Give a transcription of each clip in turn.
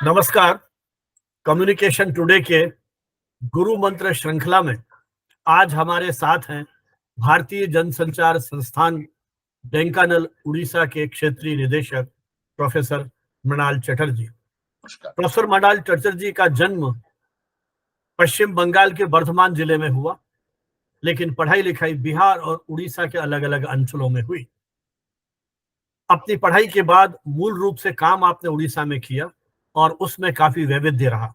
नमस्कार। Communication today के गुरु मंत्र श्रृंखला में आज हमारे साथ हैं भारतीय जनसंचार संस्थान ढेंकानल उड़ीसा के क्षेत्रीय निदेशक प्रोफेसर मृणाल चटर्जी। प्रोफेसर मृणाल चटर्जी का जन्म पश्चिम बंगाल के बर्धमान जिले में हुआ, लेकिन पढ़ाई लिखाई बिहार और उड़ीसा के अलग अलग अंचलों में हुई। अपनी पढ़ाई के बाद मूल रूप से काम आपने उड़ीसा में किया और उसमें काफी वैविध्य रहा।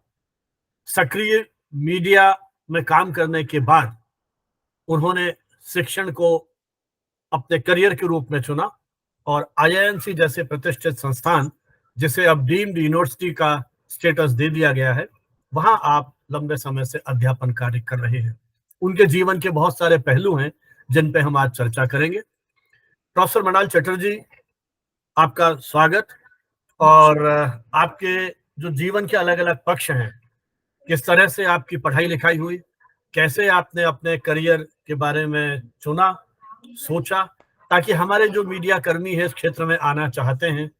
सक्रिय मीडिया में काम करने के बाद उन्होंने शिक्षण को अपने करियर के रूप में चुना और आईआईएमसी जैसे प्रतिष्ठित संस्थान, जिसे अब डीम्ड यूनिवर्सिटी का स्टेटस दे दिया गया है, वहां आप लंबे समय से अध्यापन कार्य कर रहे हैं। उनके जीवन के बहुत सारे पहलू हैं जिन पे हम आज चर्चा करेंगे। प्रोफेसर मृणाल चटर्जी, आपका स्वागत। और आपके जो जीवन के अलग अलग पक्ष हैं, किस तरह से आपकी पढ़ाई लिखाई हुई, कैसे आपने अपने करियर के बारे में चुना, सोचा, ताकि हमारे जो मीडिया कर्मी है इस क्षेत्र में आना चाहते हैं,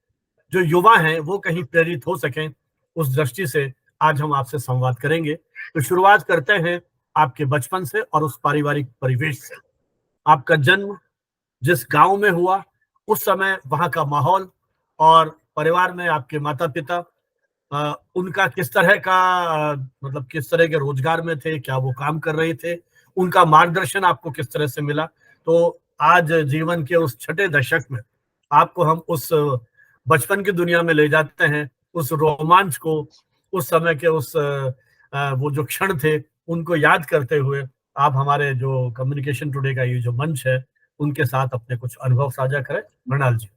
जो युवा हैं, वो कहीं प्रेरित हो सकें, उस दृष्टि से आज हम आपसे संवाद करेंगे। तो शुरुआत करते हैं आपके बचपन से और उस पारिवारिक परिवेश से। आपका जन्म जिस गांव में हुआ, उस समय वहां का माहौल और परिवार में आपके माता पिता, उनका किस तरह का, मतलब किस तरह के रोजगार में थे, क्या वो काम कर रहे थे, उनका मार्गदर्शन आपको किस तरह से मिला। तो आज जीवन के उस छठे दशक में आपको हम उस बचपन की दुनिया में ले जाते हैं, उस रोमांच को, उस समय के उस वो जो क्षण थे उनको याद करते हुए आप हमारे जो कम्युनिकेशन टुडे का ये जो मंच है उनके साथ अपने कुछ अनुभव साझा करें। मृणाल जी।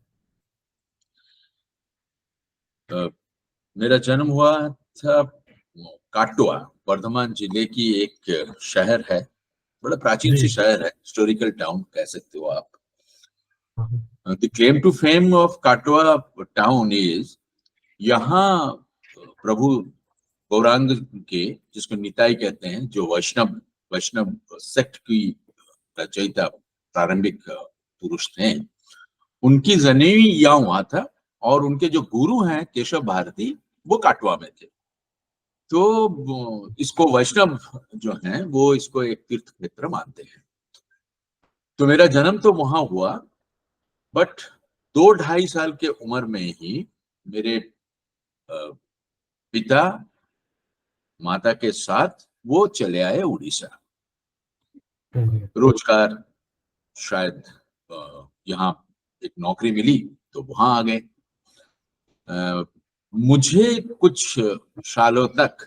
मेरा जन्म हुआ था काटुआ, वर्धमान जिले की एक शहर है, बड़ा प्राचीन सी शहर है, हिस्टोरिकल टाउन कह सकते हो आप। The claim to fame of Katua town is, यहाँ प्रभु गौरांग के, जिसको निताई कहते हैं, जो वैष्णव वैष्णव सेक्ट की रचयिता प्रारंभिक पुरुष थे, उनकी जनेवी यहाँ हुआ था और उनके जो गुरु हैं केशव भारती, वो काटवा में थे। तो इसको वैष्णव जो हैं वो इसको एक तीर्थ क्षेत्र मानते हैं। तो मेरा जन्म तो वहां हुआ, बट 2-2.5 साल के उम्र में ही मेरे पिता माता के साथ वो चले आए उड़ीसा। रोजगार, शायद यहाँ एक नौकरी मिली तो वहां आ गए। मुझे कुछ सालों तक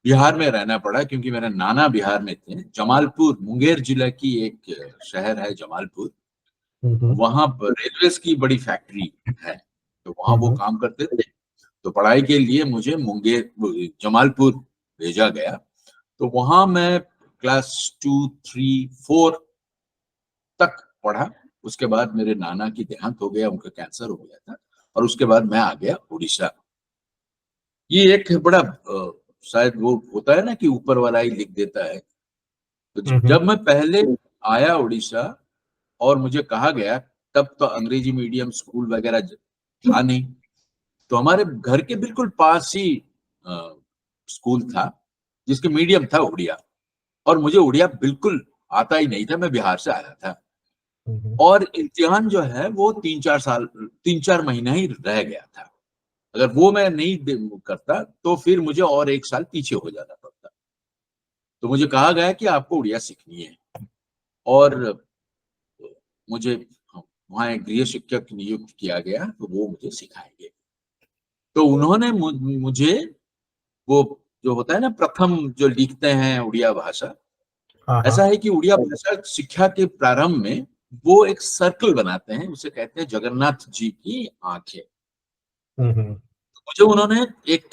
बिहार में रहना पड़ा, क्योंकि मेरा नाना बिहार में थे। जमालपुर, मुंगेर जिला की एक शहर है जमालपुर, वहां पर रेलवे की बड़ी फैक्ट्री है, तो वहां वो काम करते थे। तो पढ़ाई के लिए मुझे मुंगेर, जमालपुर भेजा गया। तो वहां मैं क्लास 2, 3, 4 तक पढ़ा। उसके बाद मेरे नाना की देहांत हो गया, उनका कैंसर हो गया था, और उसके बाद मैं आ गया उड़ीसा। ये एक बड़ा शायद वो होता है ना कि ऊपर वाला ही लिख देता है। तो जब मैं पहले आया उड़ीसा और मुझे कहा गया, तब तो अंग्रेजी मीडियम स्कूल वगैरह था नहीं, तो हमारे घर के बिल्कुल पास ही स्कूल था जिसके मीडियम था उड़िया, और मुझे उड़िया बिल्कुल आता ही नहीं था, मैं बिहार से आया था। और इम्तिहान जो है वो 3-4 महीना ही रह गया था। अगर वो मैं नहीं करता तो फिर मुझे और 1 साल पीछे हो जाना पड़ता। तो मुझे कहा गया कि आपको उड़िया सीखनी है, और मुझे वहां एक गृह शिक्षक नियुक्त किया गया, तो वो मुझे सिखाएंगे। तो उन्होंने मुझे वो जो होता है ना, प्रथम जो लिखते हैं उड़िया भाषा, ऐसा है कि उड़िया भाषा शिक्षा के प्रारंभ में वो एक सर्कल बनाते हैं, उसे कहते हैं जगन्नाथ जी की आंखें। मुझे उन्होंने एक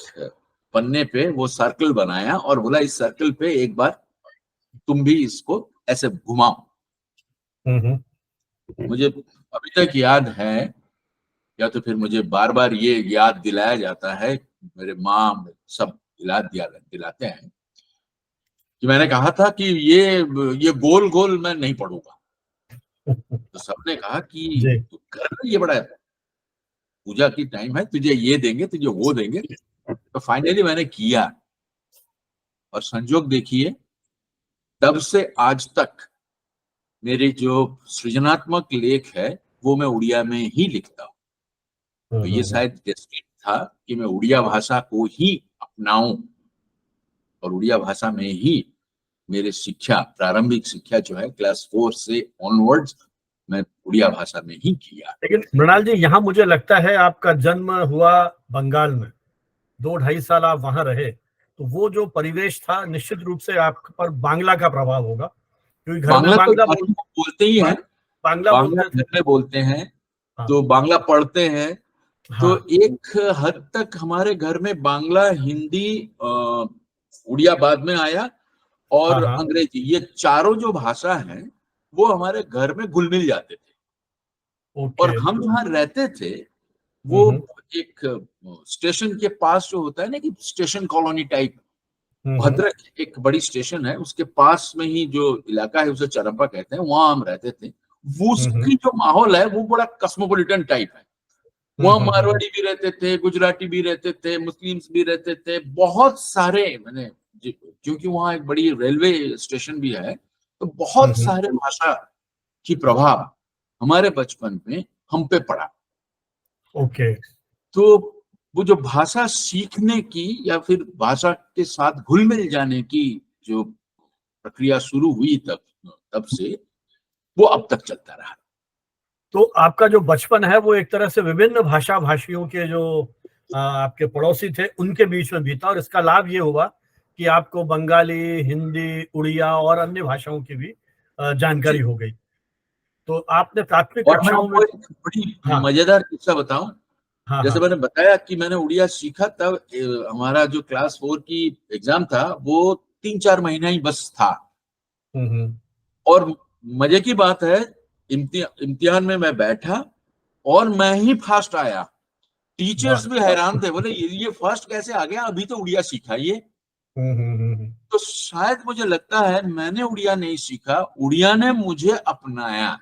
पन्ने पे वो सर्कल बनाया और बोला, इस सर्कल पे एक बार तुम भी इसको ऐसे घुमाओ। मुझे अभी तक याद है, या तो फिर मुझे बार बार ये याद दिलाया जाता है, मेरे माँ सब दिलाते हैं, कि मैंने कहा था कि ये गोल गोल मैं नहीं पढ़ूंगा। तो सबने कहा कि तू कर, ये बड़ा पूजा की टाइम है, तुझे ये देंगे, तुझे वो देंगे, तो फाइनली मैंने किया, और संजोग देखिए तब से आज तक मेरी जो सृजनात्मक लेख है वो मैं उड़िया में ही लिखता हूँ। तो ये शायद डेस्टिनी था कि मैं उड़िया भाषा को ही अपनाऊं, और उड़िया भाषा में ही मेरे शिक्षा, प्रारंभिक शिक्षा जो है क्लास 4 से ऑनवर्ड्स मैं उड़िया भाषा में ही किया। लेकिन मृणाल जी, यहाँ मुझे लगता है आपका जन्म हुआ बंगाल में, 2-2.5 साल आप वहां रहे, तो वो जो परिवेश था निश्चित रूप से आप पर बांग्ला का प्रभाव होगा, क्योंकि घर में बांग्ला तो बांग्ला घर में बोलते ही हैं, बांग्ला बांग्ला बोलते थे। घर में बोलते हैं, हाँ, तो बांग्ला पढ़ते हैं। तो हाँ, एक हद तक हमारे घर में बांग्ला, हिंदी, उड़िया बाद में आया, हाँ, और हाँ, अंग्रेजी, ये चारों जो भाषा हैं वो हमारे घर में घुल मिल जाते थे। और ओके, हम जहाँ रहते थे वो हम्म, एक स्टेशन के पास जो होता है ना, कि स्टेशन कॉलोनी टाइप, हम्म, भद्रक एक बड़ी स्टेशन है, उसके पास में ही जो इलाका है उसे चरंपा कहते हैं, वहां हम रहते थे। वो हम्म, उसकी जो माहौल है वो बड़ा कस्मोपोलिटन टाइप है। वहाँ मारवाड़ी भी रहते थे, गुजराती भी रहते थे, मुस्लिम्स भी रहते थे, बहुत सारे, मैंने क्योंकि वहाँ एक बड़ी रेलवे स्टेशन भी है, तो बहुत हम्म, सारे भाषा की प्रभाव हमारे बचपन में हम पे पड़ा। ओके। तो वो जो भाषा सीखने की या फिर भाषा के साथ घुल मिल जाने की जो प्रक्रिया शुरू हुई तब तब से वो अब तक चलता रहा। तो आपका जो बचपन है वो एक तरह से विभिन्न भाषा भाषियों के जो आपके पड़ोसी थे उनके बीच में बीता, और इसका लाभ ये हुआ कि आपको बंगाली, हिंदी, उड़िया और अन्य भाषाओं की भी जानकारी जी। हो गई। तो आपने प्राथमिक और मैं कक्षाओं में। आपको एक बड़ी हाँ, मजेदार किस्सा बताऊं। हाँ, जैसे हाँ, मैंने बताया कि मैंने उड़िया सीखा, तब हमारा जो क्लास 4 की एग्जाम था वो 3-4 महीना ही बस था। हम्म, और मजे की बात है, इम्तिहान में मैं बैठा और मैं ही फर्स्ट आया। वाह, टीचर्स भी हैरान थे, बोले ये फर्स्ट कैसे आ गया, अभी तो उड़िया सीखा ये। तो शायद मुझे लगता है मैंने उड़िया नहीं सीखा, उड़िया ने मुझे अपनाया,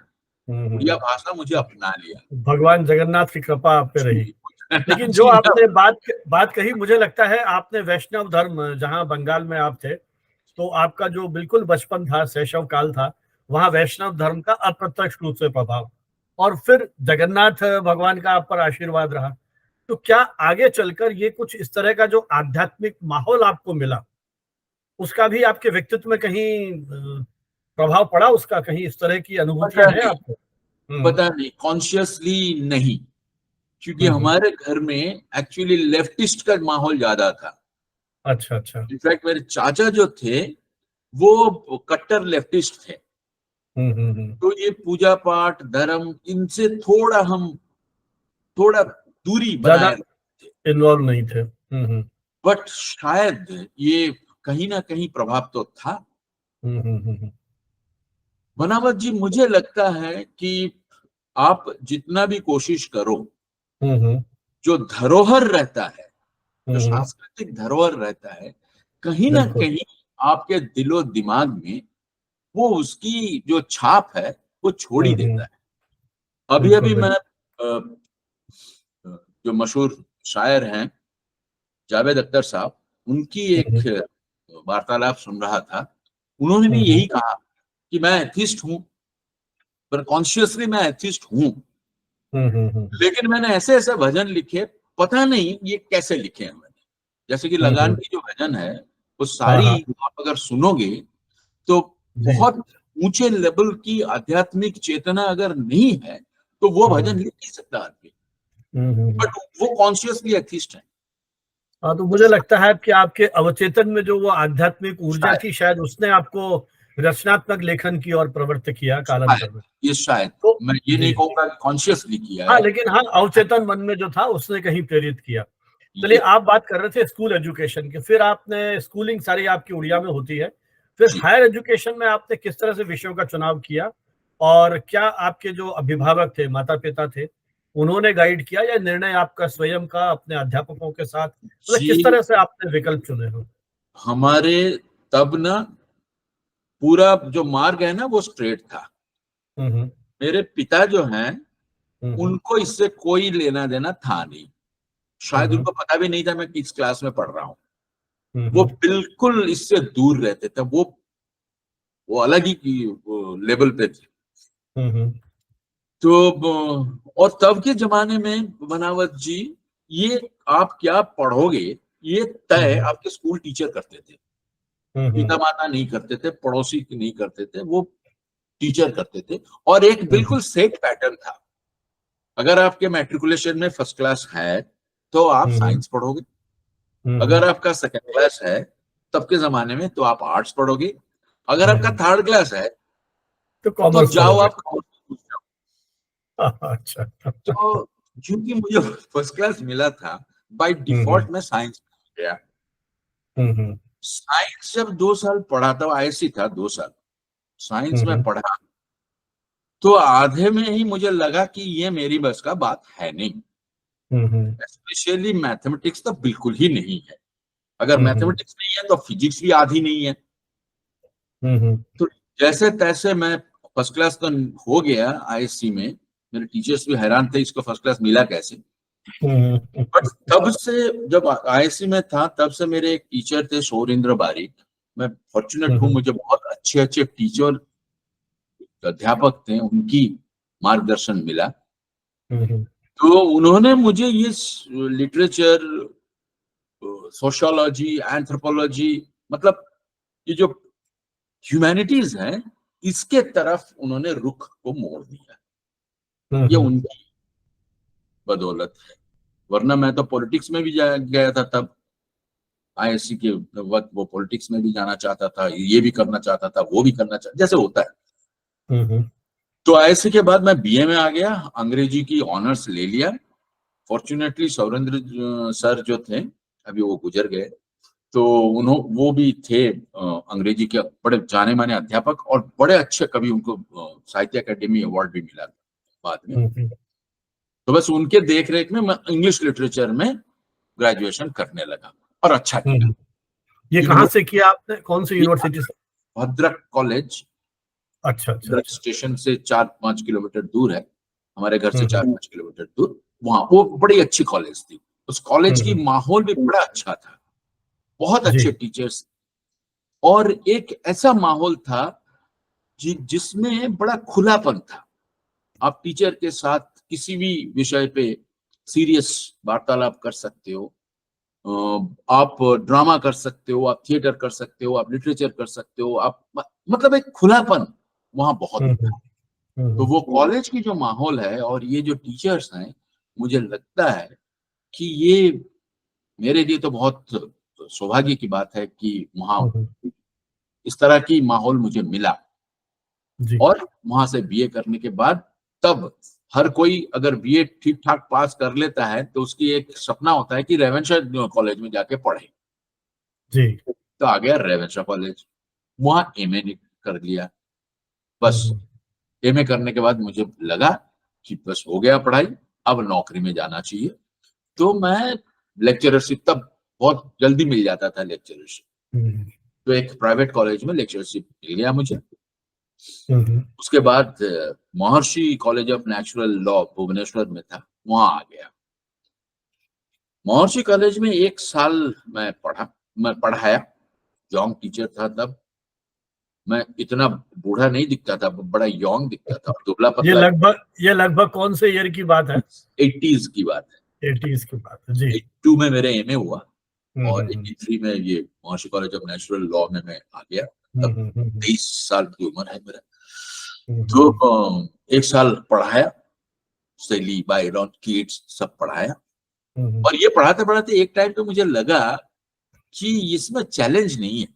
उड़िया भाषा मुझे अपना लिया। भगवान जगन्नाथ की कृपा आप पे रही। जी, लेकिन जो जी ना। आपने बात कही, मुझे लगता है आपने वैष्णव धर्म, जहाँ बंगाल में आप थे, तो आपका जो बिल्कुल बचपन था, शैशव काल था, वहाँ वैष्णव धर्म का अप्रत्यक्ष रूप से प्रभाव, और फिर जगन्नाथ भगवान का आप पर आशीर्वाद रहा। तो क्या आगे चलकर ये कुछ इस तरह का जो आध्यात्मिक माहौल आपको मिला, उसका भी आपके व्यक्तित्व में कहीं प्रभाव पड़ा, उसका कहीं इस तरह की पता अनुभूतियां हैं नहीं, आपको? हम्म, पता नहीं, कॉन्शियसली नहीं, क्योंकि हम्म, हमारे घर में एक्चुअली लेफ्टिस्ट का माहौल ज्यादा था। अच्छा, अच्छा, इनफैक्ट मेरे चाचा जो थे वो कट्टर लेफ्टिस्ट थे। तो ये पूजा पाठ, धर्म, इनसे थोड़ा दूरी ज्यादा बनाए रखते थे। इन्वॉल्व नहीं थे। बट शायद ये कहीं ना कहीं प्रभाव तो था। हम्म, बनावट जी, मुझे लगता है कि आप जितना भी कोशिश करो, हम्म, जो धरोहर रहता है, जो हम्म, सांस्कृतिक धरोहर रहता है, कहीं ना बिल्कुल, कहीं आपके दिलो दिमाग में वो उसकी जो छाप है वो छोड़ ही देता है। अभी बिल्कुल, अभी मैं बिल्कुल, जो मशहूर शायर हैं जावेद अख्तर साहब, उनकी एक हम्म, वार्तालाप सुन रहा था। उन्होंने भी हम्म, यही कहा कि मैं एथिस्ट हूं, पर कॉन्शियसली मैं एथिस्ट हूं, लेकिन मैंने ऐसे ऐसे भजन लिखे, पता नहीं ये कैसे लिखे हैं मैंने। जैसे कि लगान की जो भजन है वो हाँ, सारी हाँ, आप अगर सुनोगे तो जी, बहुत ऊंचे लेवल की आध्यात्मिक चेतना अगर नहीं है तो वो भजन हम्म, लिख नहीं सकता आदमी। हम्म। बट वो कॉन्शियसली एथिस्ट है। हाँ, तो मुझे लगता है कि आपके अवचेतन में जो वो आध्यात्मिक ऊर्जा शायद, थी, शायद उसने आपको रचनात्मक लेखन की ओर प्रवृत्त किया कालांतर में। ये शायद, तो मैं ये नहीं जी, कहूंगा कि कॉन्शियसली किया हाँ, है। लेकिन हाँ, अवचेतन मन में जो था उसने कहीं प्रेरित किया। चलिए, ये आप बात कर रहे थे स्कूल एजुकेशन की, फिर आपने स्कूलिंग सारी आपकी उड़िया में होती है, फिर जी, हायर एजुकेशन में आपने किस तरह से विषयों का चुनाव किया, और क्या आपके जो अभिभावक थे, माता पिता थे, उन्होंने गाइड किया, या निर्णय आपका स्वयं का अपने अध्यापकों के साथ, मतलब किस जी, तरह से आपने विकल्प चुने हो? हमारे तब ना पूरा जो मार्ग है ना वो स्ट्रेट था। मेरे पिता जो हैं हम्म, उनको इससे कोई लेना देना था नहीं। शायद उनको पता भी नहीं था मैं किस क्लास में पढ़ रहा हूँ। वो बिल्कुल इससे दूर रहते थे, वो अलग ही लेवल पे थे। तो और तब के जमाने में बनावत जी, ये आप क्या पढ़ोगे ये तय आपके स्कूल टीचर करते थे, पिता माता नहीं करते थे, पड़ोसी नहीं करते थे, वो टीचर करते थे। और एक बिल्कुल सेट पैटर्न था, अगर आपके मैट्रिकुलेशन में फर्स्ट क्लास है तो आप साइंस पढ़ोगे, अगर आपका सेकंड क्लास है तब के जमाने में तो आप आर्ट्स पढ़ोगे, अगर आपका थर्ड क्लास है तो जाओ आप कॉमर्स। अच्छा। तो क्योंकि मुझे फर्स्ट क्लास मिला था, बाय डिफॉल्ट मैं साइंस गया। साइंस जब 2 साल पढ़ा था, आईएससी था 2 साल साइंस में पढ़ा, तो आधे में ही मुझे लगा कि ये मेरी बस का बात है नहीं। स्पेशली मैथमेटिक्स तो बिल्कुल ही नहीं है, अगर मैथमेटिक्स नहीं है तो फिजिक्स भी आधी नहीं है। तो जैसे तैसे मैं फर्स्ट क्लास तो हो गया आईएससी में, मेरे टीचर्स भी हैरान थे इसको फर्स्ट क्लास मिला कैसे। बट तब से जब आईएससी में था तब से मेरे एक टीचर थे शौरेंद्र बारिक, मैं फॉर्चुनेट हूँ, मुझे बहुत अच्छे अच्छे टीचर अध्यापक थे, उनकी मार्गदर्शन मिला। तो उन्होंने मुझे ये लिटरेचर, सोशियोलॉजी, एंथ्रोपोलॉजी, मतलब ये जो ह्यूमैनिटीज हैं इसके तरफ उन्होंने रुख को मोड़ दिया। ये उनकी बदौलत है, वरना मैं तो पॉलिटिक्स में भी गया था तब आईएससी के वक्त, वो पॉलिटिक्स में भी जाना चाहता था, ये भी करना चाहता था, वो भी करना चाहता, जैसे होता है। तो आईएससी के बाद मैं बीए में आ गया, अंग्रेजी की ऑनर्स ले लिया। फॉर्चुनेटली सौरेंद्र सर जो थे, अभी वो गुजर गए, तो वो भी थे अंग्रेजी के बड़े जाने माने अध्यापक और बड़े अच्छे कवि, उनको साहित्य अकेडमी अवार्ड भी मिला बाद में। तो बस उनके देख रेख में मैं इंग्लिश लिटरेचर में ग्रेजुएशन करने लगा और अच्छा किया। ये कहाँ से किया आपने, कौन सी यूनिवर्सिटी से? भद्रक कॉलेज। अच्छा। भद्रक स्टेशन से 4-5 किलोमीटर दूर है, हमारे घर से 4-5 किलोमीटर दूर। वहां वो बड़ी अच्छी कॉलेज थी, उस कॉलेज की माहौल भी बड़ा अच्छा था, बहुत अच्छे टीचर्स, और एक ऐसा माहौल था जिसमें बड़ा खुलापन था। आप टीचर के साथ किसी भी विषय पे सीरियस वार्तालाप कर सकते हो, आप ड्रामा कर सकते हो, आप थिएटर कर सकते हो, आप लिटरेचर कर सकते हो, आप मतलब एक खुलापन वहां बहुत था। तो वो कॉलेज की जो माहौल है और ये जो टीचर्स हैं, मुझे लगता है कि ये मेरे लिए तो बहुत सौभाग्य की बात है कि वहां इस तरह की माहौल मुझे मिला। और वहां से बीए करने के बाद, तब हर कोई अगर बीए ठीक ठाक पास कर लेता है तो उसकी एक सपना होता है कि रेवेंशा कॉलेज में जाके पढ़े। तो आ गया रेवेंशा कॉलेज, वहां एमए कर लिया। बस एमए करने के बाद मुझे लगा कि बस हो गया पढ़ाई, अब नौकरी में जाना चाहिए। तो मैं लेक्चरशिप, तब बहुत जल्दी मिल जाता था लेक्चरशिप, तो एक प्राइवेट कॉलेज में लेक्चरशिप मिल गया मुझे। उसके बाद Maharshi college of natural law Bhubaneswar में था, वहां आ गया। महर्षि कॉलेज में 1 साल मैं पढ़ाया, यंग टीचर था तब। मैं इतना बूढ़ा नहीं दिखता था, बड़ा यंग दिखता था, दुबला पतला। ये लगभग कौन से ईयर की बात है? 80s की बात है। 80s की बात है जी। 82 में मेरे एमए हुआ और 83 में ये महर्षि कॉलेज ऑफ नेचुरल लॉ में मैं आ गया। तब 23 साल की उम्र है मेरा। तो 1 साल पढ़ाया, शैली, बायरन, कीट्स सब पढ़ाया। और ये पढ़ाते पढ़ाते एक टाइम पे मुझे लगा कि इसमें चैलेंज नहीं है,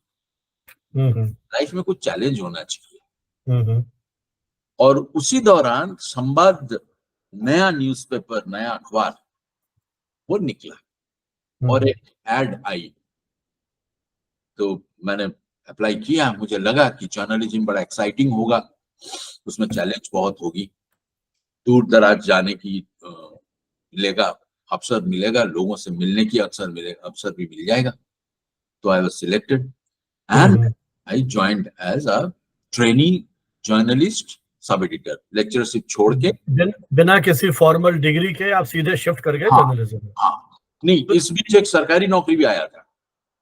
लाइफ में कुछ चैलेंज होना चाहिए। और उसी दौरान संवाद नया न्यूज़पेपर, नया अखबार वो निकला और एक एड आई, तो मैंने अप्लाई किया। मुझे लगा कि जर्नलिज्म बड़ा एक्साइटिंग होगा, उसमें चैलेंज बहुत होगी, दूर दराज जाने की मिलेगा, अवसर मिलेगा, लोगों से मिलने की अवसर भी मिल जाएगा। तो I was selected and I joined as a trainee journalist, sub editor. Lectureship छोड़ के बिना किसी फॉर्मल डिग्री के आप सीधे शिफ्ट कर गए जर्नलिज्म में? हाँ, नहीं, इस बीच एक सरकारी नौकरी भी आया था,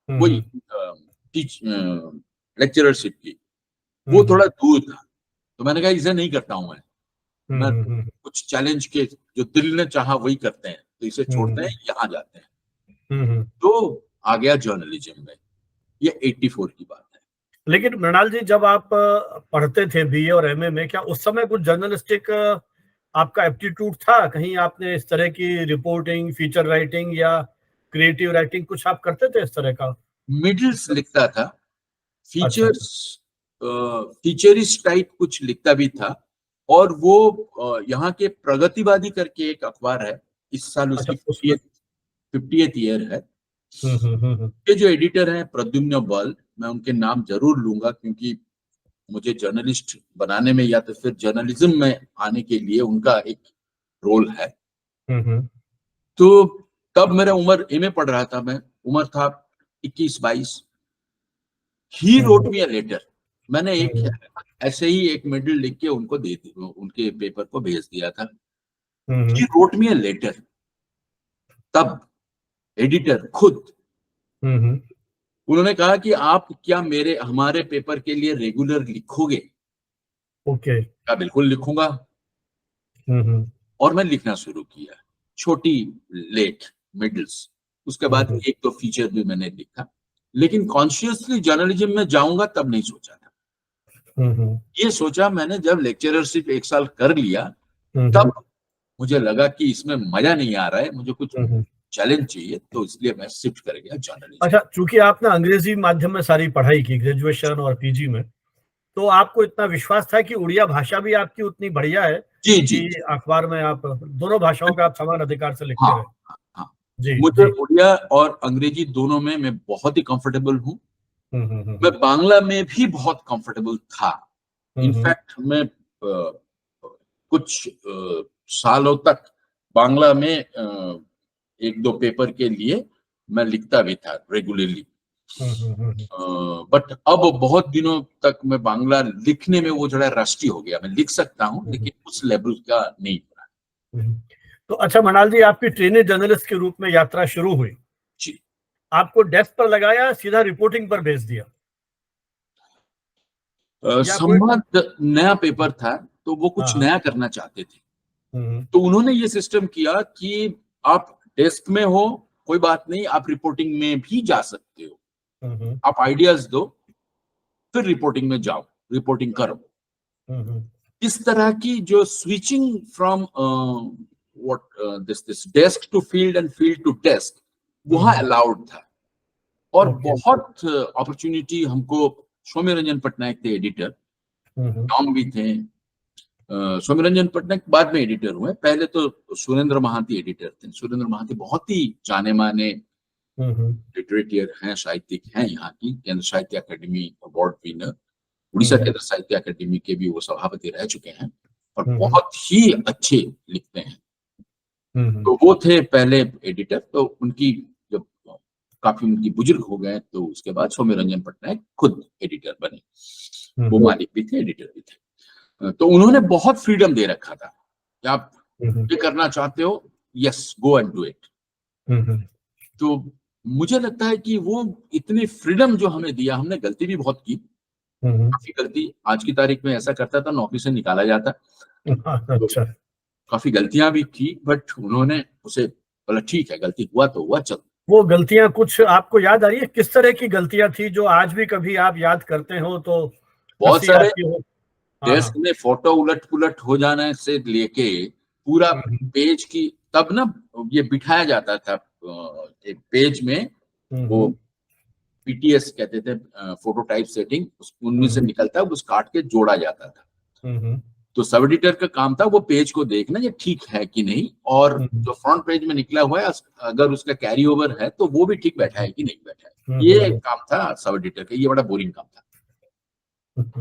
वही लेक्चररशिप की, वो थोड़ा दूर था, तो मैंने कहा इसे नहीं करता हूं मैं कुछ चैलेंज के, जो दिल ने चाहा वही करते हैं, तो इसे छोड़ते हैं, यहाँ जाते हैं। तो आ गया जर्नलिज्म में, ये 84 की बात है। लेकिन मृणाल जी, जब आप पढ़ते थे बीए और एमए में, क्या उस समय कुछ जर्नलिस्टिक आपका एप्टीट्यूड था? कहीं आपने इस तरह की रिपोर्टिंग, फीचर राइटिंग या क्रिएटिव राइटिंग कुछ आप करते थे इस तरह का? मिडल्स लिखता था, अच्छा। फीचरिस्ट टाइप कुछ लिखता भी था, और वो यहाँ के प्रगतिवादी करके एक अखबार है, इस साल अच्छा, उसकी उसमें 50th ईयर है। ये जो एडिटर हैं प्रद्युम्न बल, मैं उनके नाम जरूर लूंगा, क्योंकि मुझे जर्नलिस्ट बनाने में या तो फिर जर्नलिज्म में आने के लिए उनका एक रोल है। तो तब मेरा उम्र, एमए पढ़ रहा था मैं, उम्र था 21-22। ही रोट मी अ लेटर, मैंने एक ऐसे ही एक मिडल लिख के उनको दे दी, उनके पेपर को भेज दिया था। He wrote me a letter, तब एडिटर खुद उन्होंने कहा कि आप क्या हमारे पेपर के लिए रेगुलर लिखोगे? ओके। क्या बिल्कुल लिखूंगा। और मैं लिखना शुरू किया, छोटी लेट मिडल्स, उसके बाद एक दो फीचर भी मैंने लिखा, लेकिन कॉन्शियसली जर्नलिज्म में जाऊंगा तब नहीं सोचा था। ये सोचा मैंने जब लेक्चररशिप 1 साल कर लिया, तब मुझे लगा कि इसमें मजा नहीं आ रहा है, मुझे कुछ चैलेंज चाहिए, तो इसलिए मैं शिफ्ट कर गया जर्नलिज्म। अच्छा, चूंकि आपने अंग्रेजी माध्यम में सारी पढ़ाई की, ग्रेजुएशन और पीजी में, तो आपको इतना विश्वास था कि उड़िया भाषा भी आपकी उतनी बढ़िया है जी जी कि अखबार में आप दोनों भाषाओं का आप समान अधिकार से लिखते हाँ रहे? हाँ, जी मुझे जी। उड़िया और अंग्रेजी दोनों में मैं बहुत ही कंफर्टेबल हूँ। मैं हम्म। बांग्ला में भी बहुत कंफर्टेबल था। इनफैक्ट मैं कुछ सालों तक बांग्ला में 1-2 पेपर के लिए मैं लिखता भी था रेगुलरली। बट अब बहुत दिनों तक मैं बांग्ला लिखने में वो थोड़ा रस्टी हो गया, मैं लिख सकता हूँ लेकिन उस लेवल का नहीं हो रहा। तो अच्छा मृणाल जी, आपकी ट्रेनी जर्नलिस्ट के रूप में यात्रा शुरू हुई, जी, आपको डेस्क पर लगाया, सीधा रिपोर्टिंग पर भेज दिया, या कोई? संवाद नया पेपर था, तो वो कुछ हाँ। नया करना चाहते थे, तो उन्होंने ये सिस्टम किया कि आप डेस्क में हो, कोई बात नहीं, आप रिपोर्टिंग में भी जा सकते हो, आप आइडियाज दो, फिर रिपोर्टिंग में जाओ, रिपोर्टिंग करो। इस तरह की जो switching from what this desk to field and field to desk, वहां अलाउड था। और बहुत अपॉर्चुनिटी हमको, सौम्यरंजन पटनायक थे एडिटर, टॉम भी थे। सौम्यरंजन पटनायक बाद में एडिटर हुए, पहले तो सुरेंद्र महांती एडिटर थे। सुरेंद्र महांती बहुत ही जाने माने लिटरेटियर हैं, साहित्यिक हैं, यहाँ की केंद्र साहित्य अकादमी अवार्ड विनर, उड़ीसा केंद्र साहित्य अकादमी के भी वो सभापति रह चुके हैं, और बहुत ही अच्छे लिखते हैं। तो वो थे पहले एडिटर, तो उनकी जब काफी उनकी बुजुर्ग हो गए, तो उसके बाद सौम्यरंजन पटनायक खुद एडिटर बने। वो मालिक भी थे, एडिटर भी थे। तो उन्होंने बहुत फ्रीडम दे रखा था कि आप ये करना चाहते हो, yes, go and do it. तो मुझे लगता है कि वो इतनी फ्रीडम जो हमें दिया, हमने गलती भी बहुत की, काफी गलती, आज की तारीख में ऐसा करता था नौकरी से निकाला जाता। तो अच्छा। काफी गलतियां भी की, बट उन्होंने उसे बोला ठीक है, गलती हुआ तो हुआ, चल। वो गलतियां कुछ आपको याद आ रही है? किस तरह की गलतियां थी जो आज भी कभी आप याद करते हो तो बहुत हंसी सारे, आती हो? हाँ डेस्क हाँ। में फोटो उलट पुलट हो जाने से लेके पूरा पेज की, तब ना ये बिठाया जाता था एक पेज में, वो पीटीएस कहते थे, फोटो टाइप सेटिंग, उनमें से निकलता है, उस काट के जोड़ा जाता था। तो सब एडिटर का काम था वो पेज को देखना, ये ठीक है कि नहीं, और जो फ्रंट पेज में निकला हुआ है अगर उसका कैरी ओवर है तो वो भी ठीक बैठा है कि नहीं बैठा है, ये काम था सब एडिटर का। ये बड़ा बोरिंग काम था।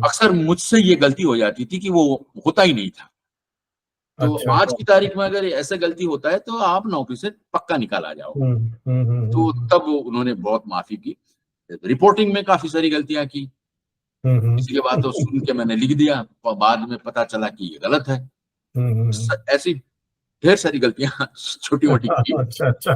अक्सर मुझसे ये गलती हो जाती थी कि वो होता ही नहीं था। तो अच्छा। आज की तारीख में अगर ऐसा गलती होता है तो आप नौकरी से पक्का निकाला जाओगे। तो तब उन्होंने बहुत माफी की। रिपोर्टिंग में काफी सारी गलतियां की, किसी की बात तो सुन के मैंने लिख दिया, बाद में पता चला कि ये गलत है। ऐसी ढेर सारी गलतियां छोटी मोटी की, अच्छा अच्छा।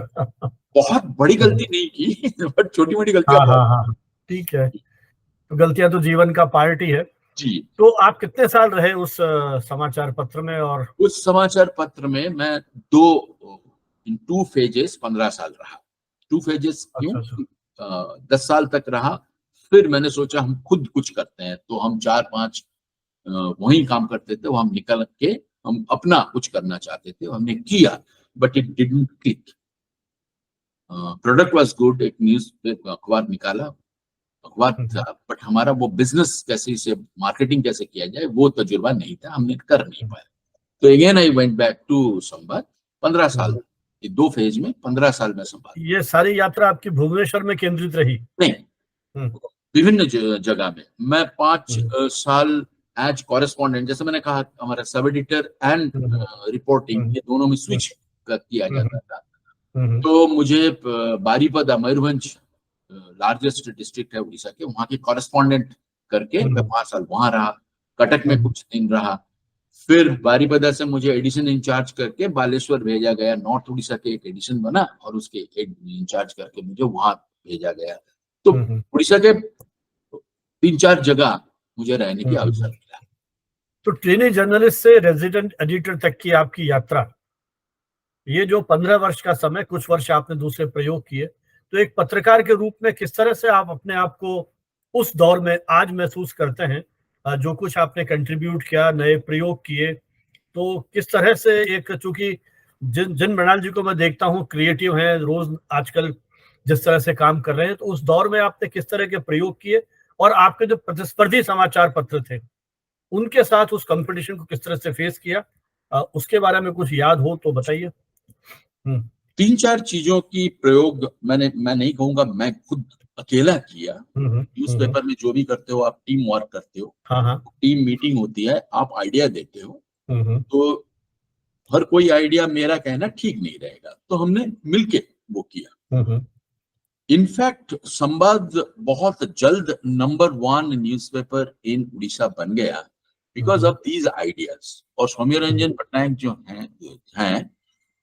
बहुत बड़ी गलती नहीं की बट छोटी मोटी गलतियां हाँ बहुत हाँ हाँ, ठीक है। तो गलतियां तो जीवन का पार्ट ही है। जी। तो आप कितने साल रहे उस समाचार पत्र में? और उस समाचार पत्र में मैं इन 2 फेजेस 15 साल रहा। 2 फेजेस क्यों? अच्छा अच्छा। 10 साल तक रहा, फिर मैंने सोचा हम खुद कुछ करते हैं, तो हम 4-5 वहीं काम करते थे, वो हम निकल के हम अपना कुछ करना चाहते थे, हमने किया, but it didn't click. Product was good, एक न्यूज अखबार निकाला, अखबार था, बट हमारा वो बिजनेस कैसे, इसे मार्केटिंग कैसे किया जाए वो तजुर्बा नहीं था, हमने कर नहीं पाया। तो again I went back to Samvad. 15 साल, ये 2 फेज में 15 साल में संवाद। ये सारी यात्रा आपकी भुवनेश्वर में केंद्रित रही? नहीं, हम्म, विभिन्न जगह में। मैं 5 हम्म, साल एज कॉरेस्पॉन्डेंट, जैसे मैंने कहा, हमारा sub editor and hmm, reporting, hmm, ये दोनों में स्विच किया हम्म, जाता था। हम्म, तो मुझे बारीपदा, मयूरभंज लार्जेस्ट डिस्ट्रिक्ट है उड़ीसा के, वहां के कॉरेस्पॉन्डेंट करके मैं 5 साल वहां रहा। कटक में कुछ दिन रहा, फिर बारीपदा से मुझे एडिशन इंचार्ज करके बालेश्वर भेजा गया, नॉर्थ उड़ीसा के एक एडिशन बना और उसके इंचार्ज करके मुझे वहां भेजा गया। तो उड़ीसा के 3-4 जगह मुझे रहने की अवसर मिला। तो ट्रेनी जर्नलिस्ट से रेजिडेंट एडिटर तक की आपकी यात्रा, ये जो 15 वर्ष का समय, कुछ वर्ष आपने दूसरे प्रयोग किए, तो एक पत्रकार के रूप में किस तरह से आप अपने आप को उस दौर में आज महसूस करते हैं? जो कुछ आपने कंट्रीब्यूट किया, नए प्रयोग किए, तो किस तरह से एक, चूंकि जिन जिन मृणाल जी को मैं देखता हूँ क्रिएटिव हैं, रोज आजकल जिस तरह से काम कर रहे हैं, तो उस दौर में आपने किस तरह के प्रयोग किए और आपके जो प्रतिस्पर्धी समाचार पत्र थे उनके साथ उस कंपटीशन को किस तरह से फेस किया, उसके बारे में कुछ याद हो तो बताइए। 3-4 चीजों की प्रयोग मैं नहीं कहूंगा मैं खुद अकेला किया। न्यूज़पेपर में जो भी करते हो आप टीम वर्क करते हो, हाँ हाँ। टीम मीटिंग होती है, आप आइडिया देते हो, हम्म, तो हर कोई आइडिया मेरा कहना ठीक नहीं रहेगा, तो हमने मिलके वो किया। हम्म, इनफैक्ट संवाद बहुत जल्द नंबर 1 न्यूज़पेपर इन उड़ीसा बन गया बिकॉज ऑफ दीज आइडियाज। और सौम्य रंजन पटनायक जो हैं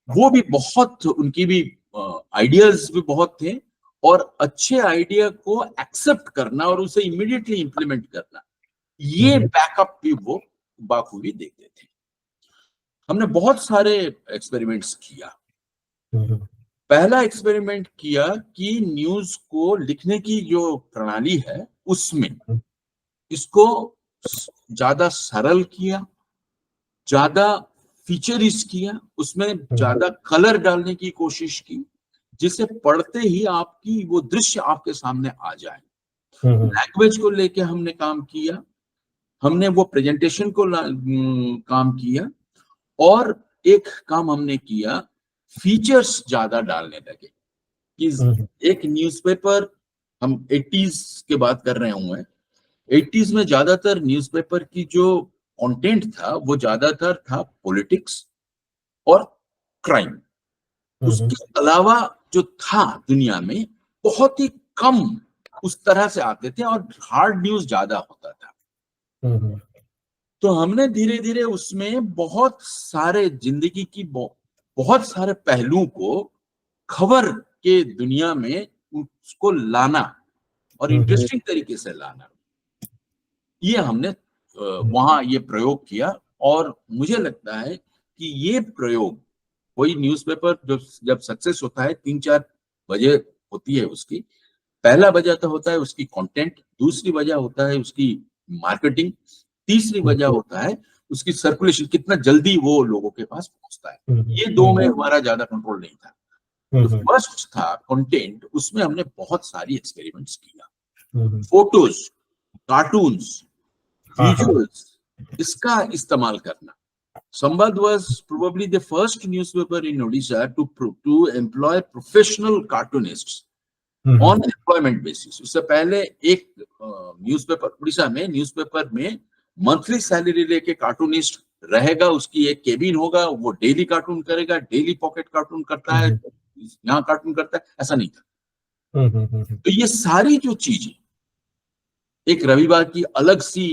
वो भी बहुत, उनकी भी आइडियाज भी बहुत थे, और अच्छे आइडिया को एक्सेप्ट करना और उसे इमीडिएटली इंप्लीमेंट करना, ये बैकअप भी वो बाखूबी देखते थे। हमने बहुत सारे एक्सपेरिमेंट्स किया। पहला एक्सपेरिमेंट किया कि न्यूज को लिखने की जो प्रणाली है उसमें इसको ज्यादा सरल किया, ज्यादा फीचरिश किया, उसमें ज्यादा कलर डालने की कोशिश की, जिसे पढ़ते ही आपकी वो दृश्य आपके सामने आ जाए। लैंग्वेज को लेके हमने काम किया, हमने वो प्रेजेंटेशन को काम किया, और एक काम हमने किया, फीचर्स ज्यादा डालने लगे। कि एक न्यूज़पेपर, हम 80s के बात कर रहे हुए, 80s में ज्यादातर न्यूज़पेपर की जो कंटेंट था वो ज्यादातर था पॉलिटिक्स और क्राइम। उसके अलावा जो था दुनिया में बहुत ही कम उस तरह से आते थे और हार्ड न्यूज ज्यादा होता था। तो हमने धीरे धीरे उसमें बहुत सारे जिंदगी की बहुत सारे पहलुओं को खबर के दुनिया में उसको लाना और इंटरेस्टिंग तरीके से लाना, ये हमने वहां ये प्रयोग किया। और मुझे लगता है कि ये प्रयोग, कोई न्यूज़पेपर जब सक्सेस होता है 3-4 वजह होती है उसकी। पहला वजह तो होता है उसकी कंटेंट, दूसरी वजह होता है उसकी मार्केटिंग, तीसरी वजह होता है उसकी सर्कुलेशन, कितना जल्दी वो लोगों के पास पहुंचता है। ये दो में हमारा ज्यादा कंट्रोल नहीं था। तो फर्स्ट था कंटेंट, उसमें हमने बहुत सारी एक्सपेरिमेंट्स किया। फोटोज, कार्टून्स, विजुअल्स, इसका इस्तेमाल करना। संवाद was probably the first newspaper in Odisha to employ professional cartoonists on employment basis। उससे पहले एक न्यूज़पेपर उड़ीसा में, न्यूज़पेपर में मंथली सैलरी लेके कार्टूनिस्ट रहेगा, उसकी एक केबिन होगा, वो डेली कार्टून करेगा, डेली पॉकेट कार्टून करता है, यहाँ कार्टून करता है, ऐसा नहीं था। तो ये सारी जो चीजें, एक रविवार की अलग सी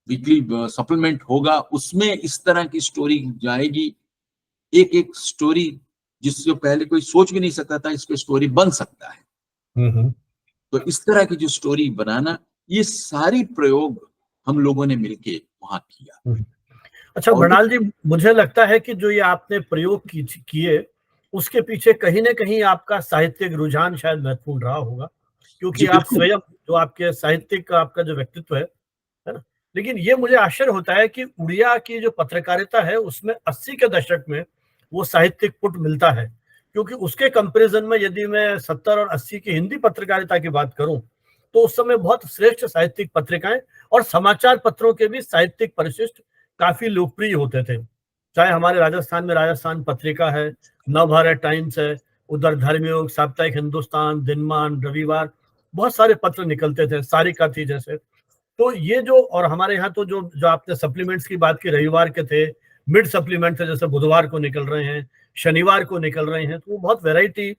वीकली सप्लीमेंट होगा, उसमें इस तरह की स्टोरी जाएगी, एक एक स्टोरी जिससे पहले कोई सोच भी नहीं सकता था इस पे स्टोरी बन सकता है। तो इस तरह की जो स्टोरी बनाना, ये सारी प्रयोग हम लोगों ने मिलके वहां किया। अच्छा मृणाल जी, मुझे लगता है कि जो ये आपने प्रयोग किए उसके पीछे कहीं ना कहीं आपका साहित्यिक रुझान शायद महत्वपूर्ण रहा होगा, क्योंकि जी आप बिल्कुल। स्वयं जो आपके साहित्यिक का आपका जो व्यक्तित्व है ना। लेकिन ये मुझे आश्चर्य होता है कि उड़िया की जो पत्रकारिता है उसमें 80 के दशक में वो साहित्यिक पुट मिलता है, क्योंकि उसके कंपैरिजन में यदि मैं 70 और 80 की हिंदी पत्रकारिता की बात करूं तो उस समय बहुत श्रेष्ठ साहित्यिक पत्रिकाएं और समाचार पत्रों के भी साहित्यिक परिशिष्ट काफी लोकप्रिय होते थे। चाहे हमारे राजस्थान में राजस्थान पत्रिका है, नवभारत टाइम्स है, उधर धर्मयुग, साप्ताहिक हिंदुस्तान, दिनमान, रविवार, बहुत सारे पत्र निकलते थे, सारिका थी जैसे। तो ये जो, और हमारे यहाँ तो जो जो आपने सप्लीमेंट्स की बात की, रविवार के थे, मिड सप्लीमेंट थे, जैसे बुधवार को निकल रहे हैं, शनिवार को निकल रहे हैं, तो वो बहुत वैरायटी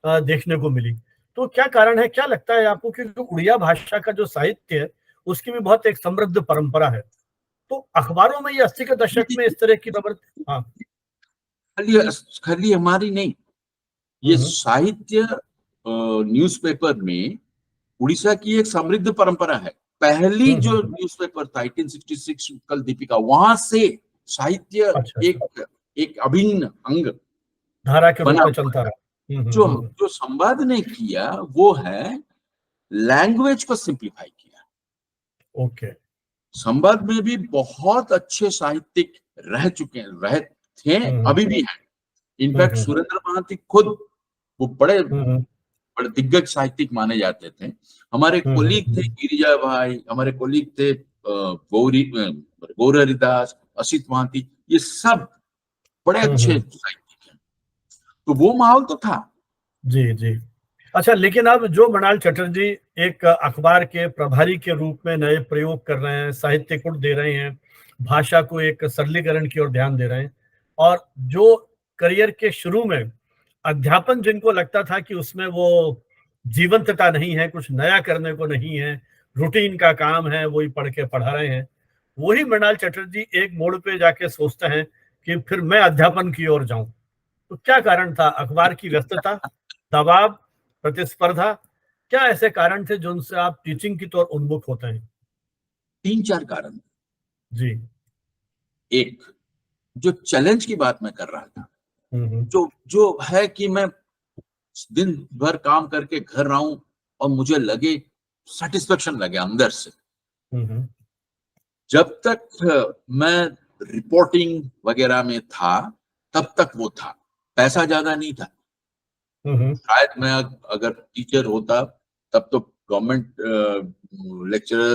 देखने को मिली। तो क्या कारण है, क्या लगता है आपको कि जो उड़िया भाषा का जो साहित्य है उसकी भी बहुत एक समृद्ध परंपरा है, तो अखबारों में ये 80 के दशक में इस तरह की प्रवृत्ति। हाँ। खाली खाली हमारी नहीं, ये हम्म साहित्य न्यूज़पेपर में उड़ीसा की एक समृद्ध परंपरा है। पहली जो हम्म। न्यूज़पेपर था 1866 कल दीपिका, वहां से साहित्य अच्छा अच्छा, एक एक अभिन्न अंग धारा के रूप बना में हुआ चलता है। रहा। जो जो संवाद ने किया वो है लैंग्वेज को सिंप्लीफाई किया। ओके। संवाद में भी बहुत अच्छे साहित्यिक रह चुके हैं, रहे थे, हम्म अभी भी हैं। इनफैक्ट हम्म सुरेंद्र महांती खुद वो बड़े हम्म बड़े दिग्गज साहित्यिक माने जाते थे। हमारे कोलीग थे हम्म गिरिजा भाई, हमारे कोलीग थे गौर हरिदास, असित महांती, ये सब बड़े अच्छे हम्म। साहित्यिक हैं। तो वो माहौल तो था। जी जी। अच्छा, लेकिन अब जो मृणाल चटर्जी एक अखबार के प्रभारी के रूप में नए प्रयोग कर रहे हैं, साहित्य गुण दे रहे हैं, भाषा को एक सरलीकरण की ओर ध्यान दे रहे हैं, और जो करियर के शुरू में अध्यापन जिनको लगता था कि उसमें वो जीवंतता नहीं है, कुछ नया करने को नहीं है, रूटीन का काम है, वही पढ़ के पढ़ा रहे हैं, वही मृणाल चटर्जी एक मोड़ पे जाके सोचते हैं कि फिर मैं अध्यापन की ओर जाऊं। तो क्या कारण था? अखबार की व्यस्तता, दबाव, प्रतिस्पर्धा, क्या ऐसे कारण थे जो उनसे आप टीचिंग की तरफ उन्मुख होते हैं? तीन चार कारण। जी। एक, जो चैलेंज की बात मैं कर रहा था, हम्म जो जो है कि मैं दिन भर काम करके घर आऊं और मुझे लगे, सेटिस्फेक्शन लगे अंदर से। हम्म जब तक मैं रिपोर्टिंग वगैरह में था तब तक वो था, पैसा ज्यादा नहीं था। हम्म शायद मैं अगर टीचर होता तब तो गवर्नमेंट लेक्चरर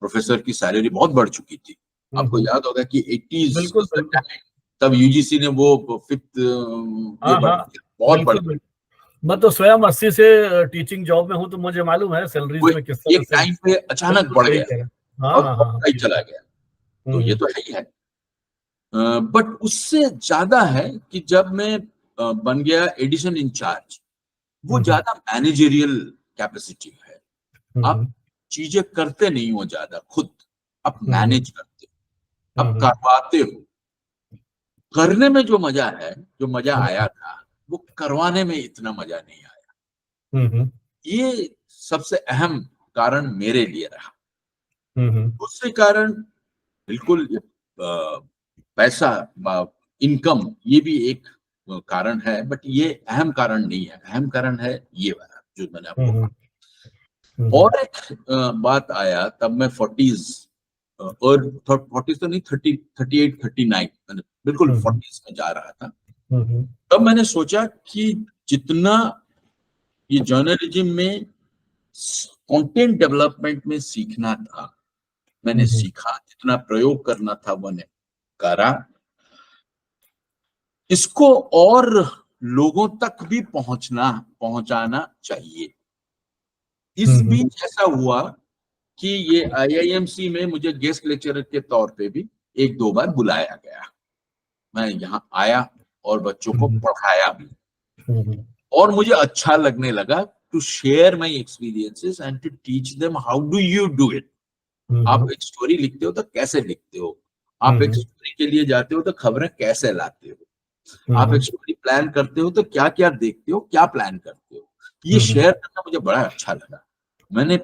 प्रोफेसर की सैलरी बहुत बढ़ चुकी थी। आपको हम्म। याद होगा कि 80s बिल्कुल was the बिल्कुल। time, तब यूजीसी ने वो फिफ्थ ये हाँ बढ़ हाँ, दिया, बहुत बढ़ बिल्कुल दिया। बिल्कुल। मैं तो स्वयं 80 से टीचिंग जॉब में हूँ, तो मुझे मालूम है वो सैलरीज में किस तरह एक से। टाइम पे अचानक बिल्कुल बढ़ सही गया कह रहे हैं। हाँ और हाँ हाँ, बढ़ता ही चला बिल्कुल। गया। तो ये तो है ही है। बट उससे ज्यादा है कि जब मैं बन गया एडिशन इंचार्ज, वो हम्म ज्यादा मैनेजरियल कैपेसिटी है। आप हम्म चीजें करते नहीं हो ज्यादा खुद, आप हम्म मैनेज करते हो, आप हम्म करवाते हो। करने में जो मजा है, जो मजा हम्म आया था, वो करवाने में इतना मजा नहीं आया। हम्म ये सबसे अहम कारण मेरे लिए रहा। हम्म दूसरे कारण, बिल्कुल पैसा, इनकम, ये भी एक कारण है, बट ये अहम कारण नहीं है। अहम कारण है ये वाला जो मैंने आपको हम्म कहा। और एक बात आया तब मैं 40s और 40s तो नहीं, 38 39, मैंने बिल्कुल हम्म 40s में जा रहा था। हम्म तब मैंने सोचा कि जितना ये जर्नलिज्म में कंटेंट डेवलपमेंट में सीखना था मैंने हम्म सीखा, जितना प्रयोग करना था मैंने करा, इसको और लोगों तक भी पहुंचाना चाहिए। इस हम्म बीच ऐसा हुआ कि ये आईआईएमसी में मुझे गेस्ट लेक्चरर के तौर पे भी एक दो बार बुलाया गया। मैं यहाँ आया और बच्चों को हम्म पढ़ाया भी, हम्म और मुझे अच्छा लगने लगा to share my experiences and to teach them how do you do it. आप एक स्टोरी लिखते हो तो कैसे लिखते हो, आप एक स्टोरी के लिए जाते हो तो खबरें कैसे लाते हो, आप एक स्टोरी प्लान करते हो तो क्या क्या देखते हो, क्या प्लान करते हो। ये शेयर करना मुझे बड़ा अच्छा लगा। मैंने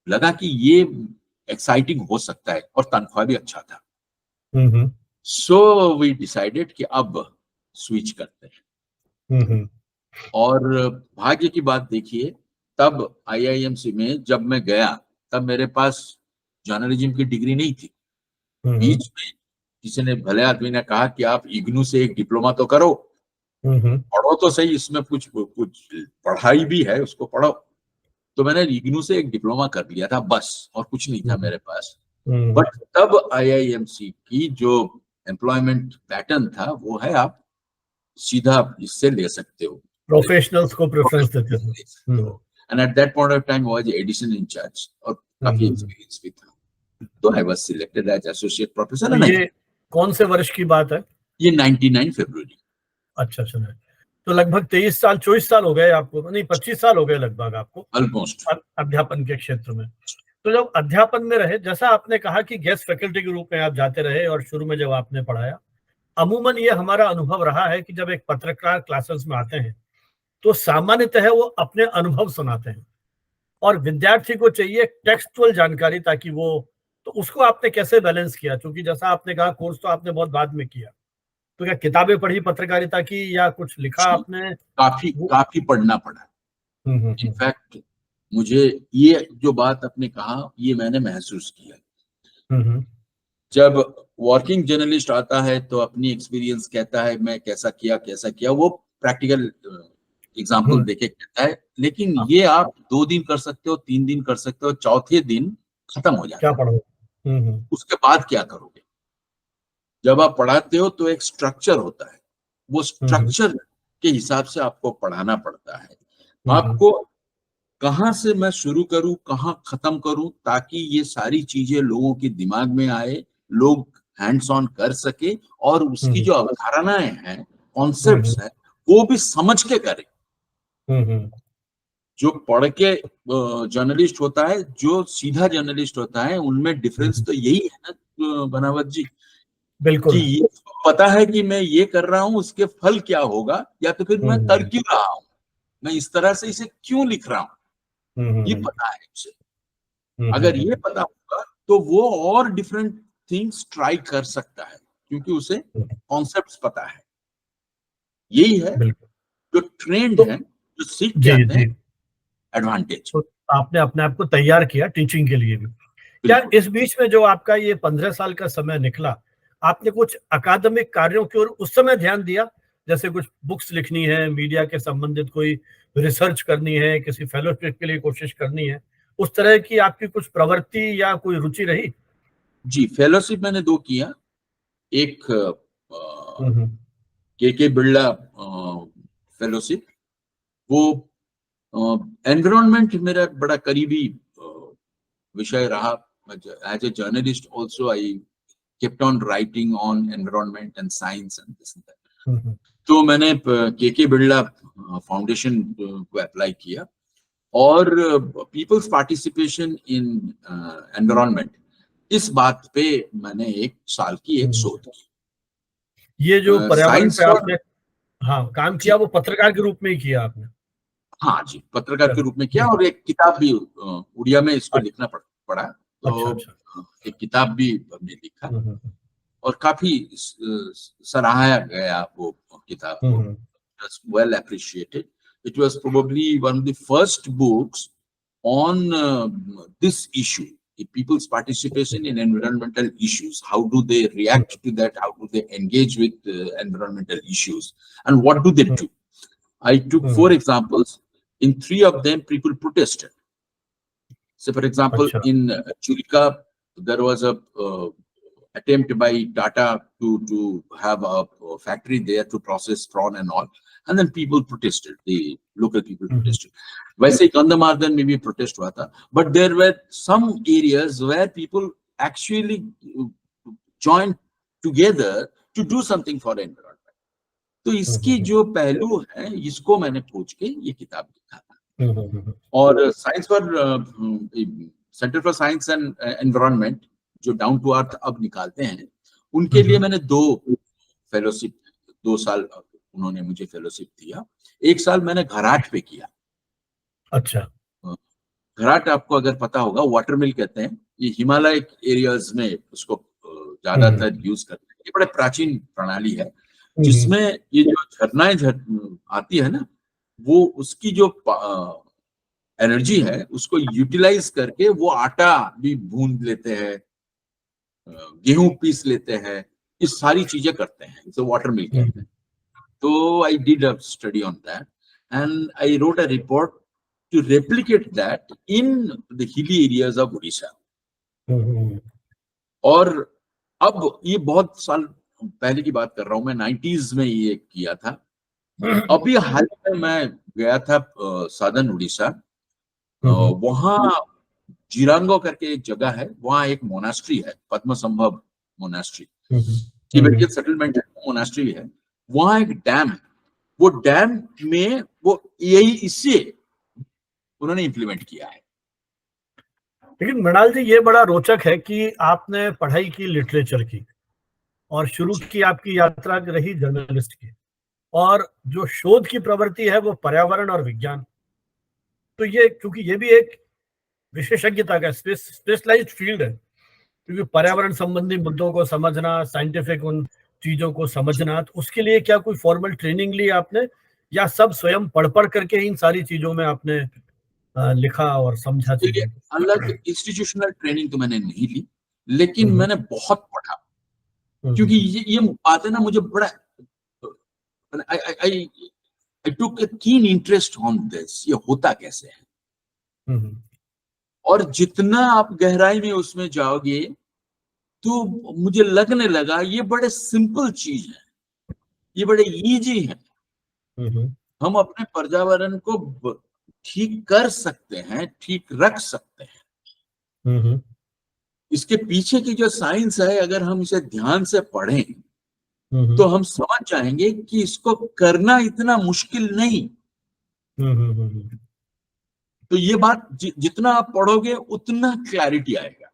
लगा कि ये एक्साइटिंग हो सकता है और तनख्वाह भी अच्छा था। सो वी डिसाइडेड कि अब स्विच करते हैं। और भाग्य की बात देखिए, तब आईआईएमसी में जब मैं गया तब मेरे पास जर्नलिज्म की डिग्री नहीं थी। बीच में किसी ने, भले आदमी ने कहा कि आप इग्नू से एक डिप्लोमा तो करो, पढ़ो तो सही, इसमें कुछ कुछ पढ़ाई भी है, उसको पढ़ो। तो मैंने इग्नू से एक डिप्लोमा कर लिया था बस, और कुछ नहीं था मेरे पास। बट तब आईआईएमसी की जो एम्प्लॉयमेंट पैटर्न था वो है, आप सीधा इससे ले सकते हो, प्रोफेशनल्स को प्रेफरेंस देते थे। And at that point of time was edition incharge और काफी एक्सपीरियंस भी था, तो I was selected as associate professor. तो ये कौन से वर्ष की बात है? ये 99 फरवरी। अच्छा, तो लगभग 23 साल 24 साल हो गए आपको, नहीं 25 साल हो गए लगभग आपको ऑलमोस्ट अध्यापन के क्षेत्र में। तो जब अध्यापन में रहे, जैसा आपने कहा कि गेस्ट फैकल्टी के रूप में आप जाते रहे और शुरू में जब आपने पढ़ाया, अमूमन ये हमारा अनुभव रहा है कि जब एक पत्रकार क्लासेस में आते हैं तो सामान्यतः वो अपने अनुभव सुनाते हैं और विद्यार्थी को चाहिए टेक्सटुअल जानकारी, ताकि वो, तो उसको आपने कैसे बैलेंस किया? क्योंकि जैसा आपने कहा कोर्स तो आपने बहुत बाद में किया, तो क्या किताबें पढ़ी पत्रकारिता की या कुछ लिखा आपने? काफी पढ़ना पड़ा। इनफैक्ट मुझे ये जो बात आपने कहा ये मैंने महसूस किया। जब वर्किंग जर्नलिस्ट आता है तो अपनी एक्सपीरियंस कहता है, मैं कैसा किया, वो प्रैक्टिकल एग्जाम्पल देके कहता है, लेकिन ये आप 2 दिन कर सकते हो, 3 दिन कर सकते हो, चौथे दिन खत्म हो जाता है। क्या पढ़ो? उसके बाद क्या करोगे? जब आप पढ़ाते हो तो एक स्ट्रक्चर होता है, वो स्ट्रक्चर के हिसाब से आपको पढ़ाना पड़ता है। आपको कहाँ से मैं शुरू करूं, कहाँ खत्म करूं, ताकि ये सारी चीजें लोगों के दिमाग में आए, लोग हैंड्स ऑन कर सके और उसकी जो अवधारणाएं हैं, कॉन्सेप्ट्स हैं, वो भी समझ के करें। जो पढ़ के जर्नलिस्ट होता है, जो सीधा जर्नलिस्ट होता है, उनमें डिफरेंस तो यही है ना बनावत जी, बिल्कुल, कि ये पता है कि मैं ये कर रहा हूँ, उसके फल क्या होगा, या तो फिर मैं कर क्यों रहा हूँ, मैं इस तरह से इसे क्यों लिख रहा हूँ, ये पता है उसे। अगर ये पता होगा तो वो और डिफरेंट थिंग्स ट्राई कर सकता है, क्योंकि उसे कॉन्सेप्ट्स पता है। यही है जो ट्रेंड है, जो सीख के आते हैं, एडवांटेज। तो आपने अपने आप को तैयार किया टीचिंग के लिए भी। क्या इस बीच में जो आपका ये 15 साल का समय निकला, आपने कुछ अकादमिक कार्यों की ओर उस समय ध्यान दिया? जैसे कुछ बुक्स लिखनी है, मीडिया के संबंधित कोई रिसर्च करनी है, किसी फेलोशिप के लिए कोशिश करनी है, उस तरह की आपकी कुछ प्रवृत्ति या कोई रुचि रही? जी, फेलोशिप मैंने 2 किया। एक के बिरला फेलोशिप, वो एनवायरनमेंट मेरा बड़ा करीबी विषय रहा। As a journalist also I kept on writing on environment and science and this and that. तो मैंने के बिरला फाउंडेशन को अप्लाई किया और पीपल्स पार्टिसिपेशन इन एनवायरनमेंट, इस बात पे मैंने 1 साल की एक शोध की। ये जो पर्यावरण पे आपने काम किया, वो पत्रकार के रूप में ही किया आपने? हाँ जी, पत्रकार के रूप में किया, और एक किताब भी उड़िया में इसको लिखना पड़ा, तो एक किताब भी हमने लिखा और काफी सराहा गया वो किताब को, well appreciated. It was probably one of the first books on this issue, people's participation in environmental issues. How do they react to that? How do they engage with environmental issues? And what do they do? I took 4 examples. In 3 of them, people protested. So, for example, in Chulika, there was a attempt by Tata to have a factory there to process prawn and all, and then people protested. The local people protested. वैसे कंदमार्दन में भी protest हुआ था, but there were some areas where people actually joined together to do something for environment. तो इसकी जो पहलू है, इसको मैंने पूछ के ये किताब लिखा था। और centre for science and environment जो डाउन टू अर्थ अब निकालते हैं, उनके लिए मैंने 2 फेलोशिप, 2 साल उन्होंने मुझे फेलोशिप दिया। 1 साल मैंने घराट पे किया। अच्छा। घराट आपको अगर पता होगा, वाटर मिल कहते हैं, ये हिमालय एरियाज में उसको ज्यादातर यूज करते हैं। ये बड़े प्राचीन प्रणाली है जिसमें ये जो झरनाएं आती है ना, वो उसकी जो एनर्जी है उसको यूटिलाइज करके वो आटा भी भून लेते हैं, गेहूं पीस लेते हैं, ये सारी चीजें करते हैं, इसे वाटर मिल कहते हैं। तो I did a study on that and I wrote a report to replicate that in the hilly areas of Orissa. और अब ये बहुत साल पहले की बात कर रहा हूं मैं, 90s में ये किया था। अभी हाल में मैं गया था साधन उड़ीसा, वहां जिरांगो करके एक जगह है, वहां एक मोनास्ट्री है, पद्म संभव मोनास्ट्री, तिबेटियन सेटलमेंट है, मोनास्ट्री है। वहां एक डैम है, वो डैम में वो यही इससे उन्होंने इंप्लीमेंट किया है। लेकिन मृणाल जी, ये बड़ा रोचक है कि आपने पढ़ाई की लिटरेचर की और शुरू की आपकी यात्रा रही जर्नलिस्ट की, और जो शोध की प्रवृत्ति है वो पर्यावरण और विज्ञान। तो ये, क्योंकि ये भी एक विशेषज्ञता का स्पेशलाइज्ड फील्ड है, क्योंकि पर्यावरण संबंधी मुद्दों को समझना, साइंटिफिक उन चीजों को समझना, तो उसके लिए क्या कोई फॉर्मल ट्रेनिंग ली आपने, या सब स्वयं पढ़ करके इन सारी चीजों में आपने लिखा और समझा चीजें? अलग इंस्टीट्यूशनल ट्रेनिंग तो मैंने नहीं ली, लेकिन मैंने बहुत पढ़ा, क्योंकि ये बातें ना मुझे बड़ा, I took a keen interest on this, ये होता कैसे है। और जितना आप गहराई में उसमें जाओगे तो मुझे लगने लगा ये बड़े सिंपल चीज है, ये बड़े इजी है। हम अपने पर्यावरण को ठीक कर सकते हैं, ठीक रख सकते हैं। इसके पीछे की जो साइंस है, अगर हम इसे ध्यान से पढ़ें तो हम समझ जाएंगे कि इसको करना इतना मुश्किल नहीं। तो ये बात जितना आप पढ़ोगे उतना क्लैरिटी आएगा।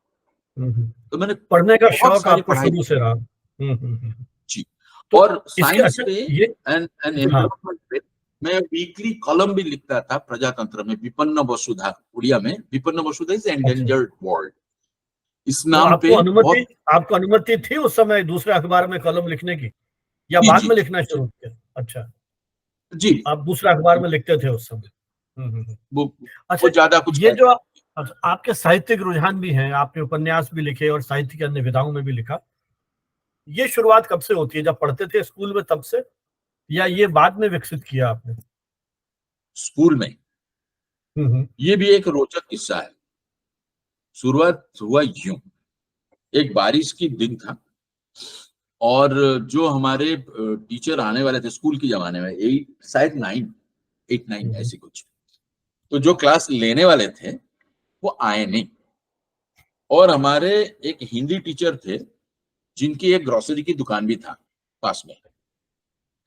तो मैंने पढ़ने का शौक सारी आपको पढ़ाई शुरू से रहा। जी। तो और साइंस पे ये एंड एनवायरनमेंट पे मैं वीकली कॉलम भी लिखता था प्रजातंत्र में, विपन्न वसुधा, उड़िया में विपन्न वसुधा इज एंडेंजर्ड वर्ल्ड, इस नाम पे। आपको अनुमति थी उस समय दूसरे अखबार में कॉलम लिखने की, या बाद में लिखना शुरू किया? अच्छा जी, आप दूसरे अखबार में लिखते थे उस समय। वो अच्छा, ज्यादा कुछ ये जो आपके साहित्यिक रुझान भी हैं, आपने उपन्यास भी लिखे और साहित्य की अन्य विधाओं में भी लिखा, ये शुरुआत कब से होती है? जब पढ़ते थे स्कूल में तब से, या ये बाद में विकसित किया आपने? स्कूल में। ये भी एक रोचक किस्सा है। शुरुआत हुआ यूं, एक बारिश की दिन था और जो हमारे टीचर आने वाले थे स्कूल के जमाने में, 8 9 ऐसी कुछ, तो जो क्लास लेने वाले थे वो आए नहीं। और हमारे एक हिंदी टीचर थे जिनकी एक ग्रोसरी की दुकान भी था पास में,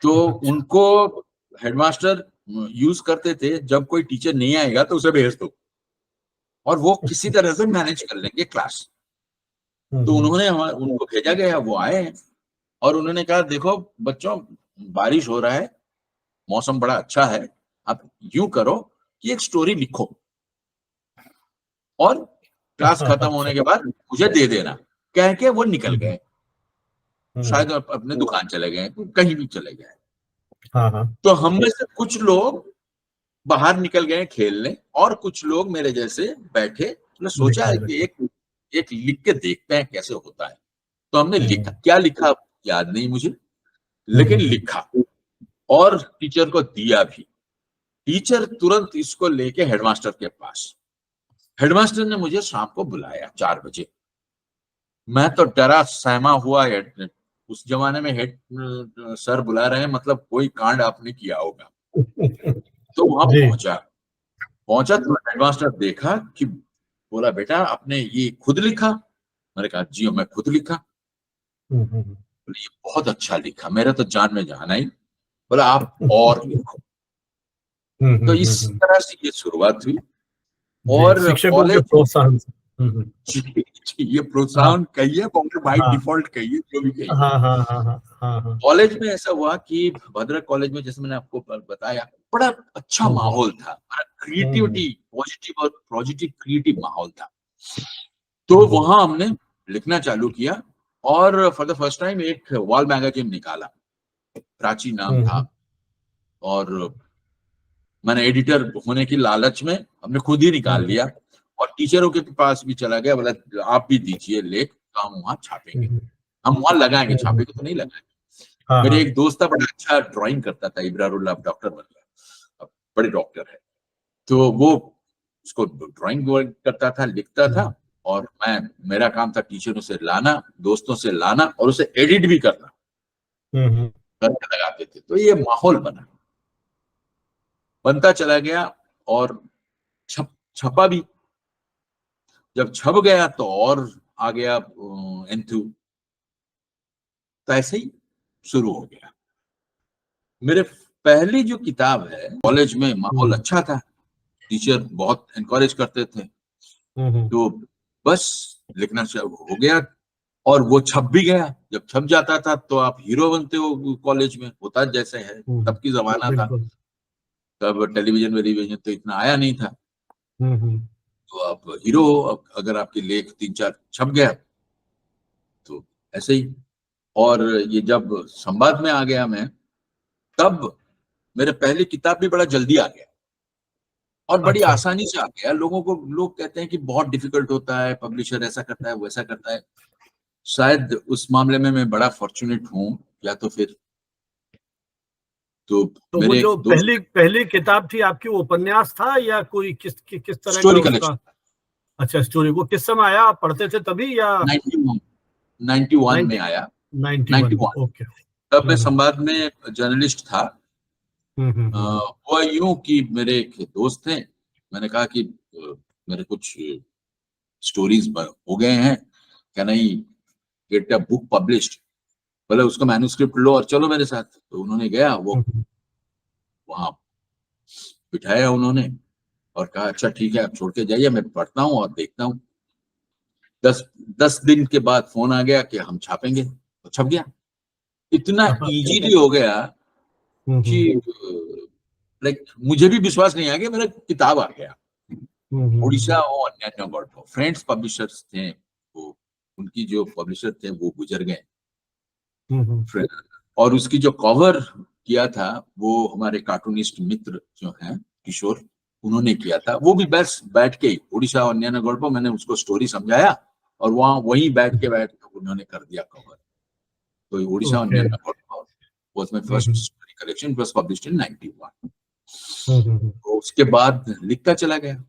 तो उनको हेडमास्टर यूज करते थे, जब कोई टीचर नहीं आएगा तो उसे भेज दो और वो किसी तरह से मैनेज कर लेंगे क्लास। तो उन्होंने उनको भेजा गया, वो आए हैं और उन्होंने कहा, देखो बच्चों, बारिश हो रहा है, मौसम बड़ा अच्छा है, आप यूं करो कि एक स्टोरी लिखो और क्लास खत्म होने के बाद मुझे दे देना। कह के वो निकल गए, शायद अपने दुकान चले गए, कहीं भी चले गए। तो हम में से कुछ लोग बाहर निकल गए खेलने और कुछ लोग मेरे जैसे बैठे, तो सोचा है कि एक लिख के देखते हैं कैसे होता है। तो हमने लिखा, क्या लिखा याद नहीं मुझे, लेकिन लिखा और टीचर को दिया भी। टीचर तुरंत इसको लेके हेडमास्टर के पास, हेडमास्टर ने मुझे शाम को बुलाया 4 बजे। मैं तो डरा सहमा हुआ, उस जमाने में हेड सर बुला रहे हैं मतलब कोई कांड आपने किया होगा। तो वहां पहुंचा तो हेडमास्टर देखा कि, बोला, बेटा आपने ये खुद लिखा? मैंने कहा जी मैं खुद लिखा। बोले ये बहुत अच्छा लिखा, मेरा तो जान में जाना ही। बोला आप और लिखो। तो इस तरह से ये शुरुआत हुई और शिक्षकों के प्रोत्साहन से। ये प्रोत्साहन कहिए, बाय हाँ डिफॉल्ट कहिए, जो भी कहिए। हाँ हाँ हाँ हाँ हाँ हाँ। कॉलेज में ऐसा हुआ कि भद्रक कॉलेज में, जैसे मैंने आपको बताया, बड़ा अच्छा माहौल था, बड़ा क्रिएटिविटी, पॉजिटिव और पॉजिटिव क्रिएटिव माहौल था। तो वहां हमने लिखना चालू किया और फॉर द फर्स्ट टाइम एक वॉल मैगजीन निकाला, प्राची नाम था। और मैंने एडिटर होने की लालच में हमने खुद ही निकाल लिया और टीचरों के पास भी चला गया, बोला आप भी दीजिए लेख, तो हम वहां छापेंगे, हम वहां लगाएंगे, छापेंगे तो नहीं लगाएंगे। मेरे एक दोस्त था, बड़ा अच्छा ड्राइंग करता था, इब्रारुल्लाह, डॉक्टर बन गया, अब बड़े डॉक्टर है। तो वो उसको ड्राइंग करता था, लिखता था, और मेरा काम था टीचरों से लाना, दोस्तों से लाना और उसे एडिट भी करना, करके लगाते थे। तो ये माहौल बनता चला गया और छपा भी। जब छप गया तो और आ गया एंथू, तो ऐसे ही शुरू हो गया। मेरे पहली जो किताब है, कॉलेज में माहौल अच्छा था, टीचर बहुत एनकरेज करते थे, तो बस लिखना हो गया और वो छप भी गया। जब छप जाता था तो आप हीरो बनते हो, कॉलेज में होता जैसे है, तब की जमाना था, तब टेलीविजन वेलीविजन तो इतना आया नहीं था, तो आप हीरो हो। अगर आपके लेख 3-4 छप गया तो ऐसे ही। और ये जब संवाद में आ गया मैं, तब मेरे पहली किताब भी बड़ा जल्दी आ गया और बड़ी आसानी से आ गया। लोग कहते हैं कि बहुत डिफिकल्ट होता है, पब्लिशर ऐसा करता है, वैसा करता है। शायद उस मामले में मैं बड़ा फॉर्चुनेट हूँ, या तो फिर तो वो मेरे जो दोस्त, पहली किताब थी आपकी, वो उपन्यास था या कोई किस तरह का स्टोरी उसका? कलेक्शन। अच्छा, स्टोरी। वो किस समय आया, आप पढ़ते थे तभी या? 91 में आया। 91 में, 91 ओके। तब मैं संवाद में जर्नलिस्ट था। हम्म। हुआ यूं कि मेरे एक दोस्त थे, मैंने कहा कि मेरे कुछ स्टोरीज हो गए हैं, can I get a book published, बोले उसका मैन्युस्क्रिप्ट लो और चलो मेरे साथ। तो उन्होंने गया, वो वहां बिठाया उन्होंने और कहा अच्छा ठीक है, आप छोड़ के जाइए, मैं पढ़ता हूँ और देखता हूँ। 10 दिन के बाद फोन आ गया कि हम छापेंगे, तो छप गया। इतना इजीली हो गया कि लाइक मुझे भी विश्वास नहीं आ गया, मेरा किताब आ गया। उड़ीसा और अन्य गॉड फ्रेंड्स पब्लिशर्स थे, वो उनकी जो पब्लिशर थे वो गुजर गए, और उसकी जो कवर किया था वो हमारे कार्टूनिस्ट मित्र जो हैं किशोर, उन्होंने किया था। वो भी बस बैठ के उड़ीसा और अन्य गॉड पर मैंने उसको स्टोरी समझाया और वहीं बैठ के उन्होंने कर दिया कवर। तो उड़ीसा और अन्य God was my first story collection. It was published in 91. तो उसके बाद लिखता चला गया।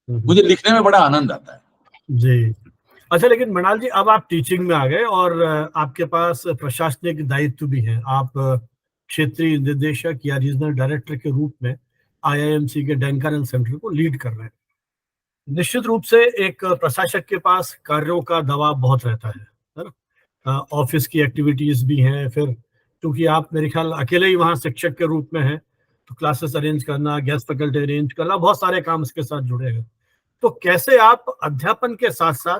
मुझे लिखने में बड़ा आनंद आता है जी। अच्छा, लेकिन मृणाल जी, अब आप टीचिंग में आ गए और आपके पास प्रशासनिक दायित्व भी हैं। आप क्षेत्रीय निदेशक या रीजनल डायरेक्टर के रूप में आईआईएमसी के ढेंकानाल सेंटर को लीड कर रहे हैं। निश्चित रूप से एक प्रशासक के पास कार्यों का दबाव बहुत रहता है ना? ऑफिस की एक्टिविटीज भी हैं, फिर क्योंकि आप मेरे ख्याल अकेले ही वहाँ शिक्षक के रूप में हैं, तो क्लासेस अरेंज करना, गेस्ट फैकल्टी अरेंज करना, बहुत सारे काम इसके साथ जुड़े हैं। तो कैसे आप अध्यापन के साथ साथ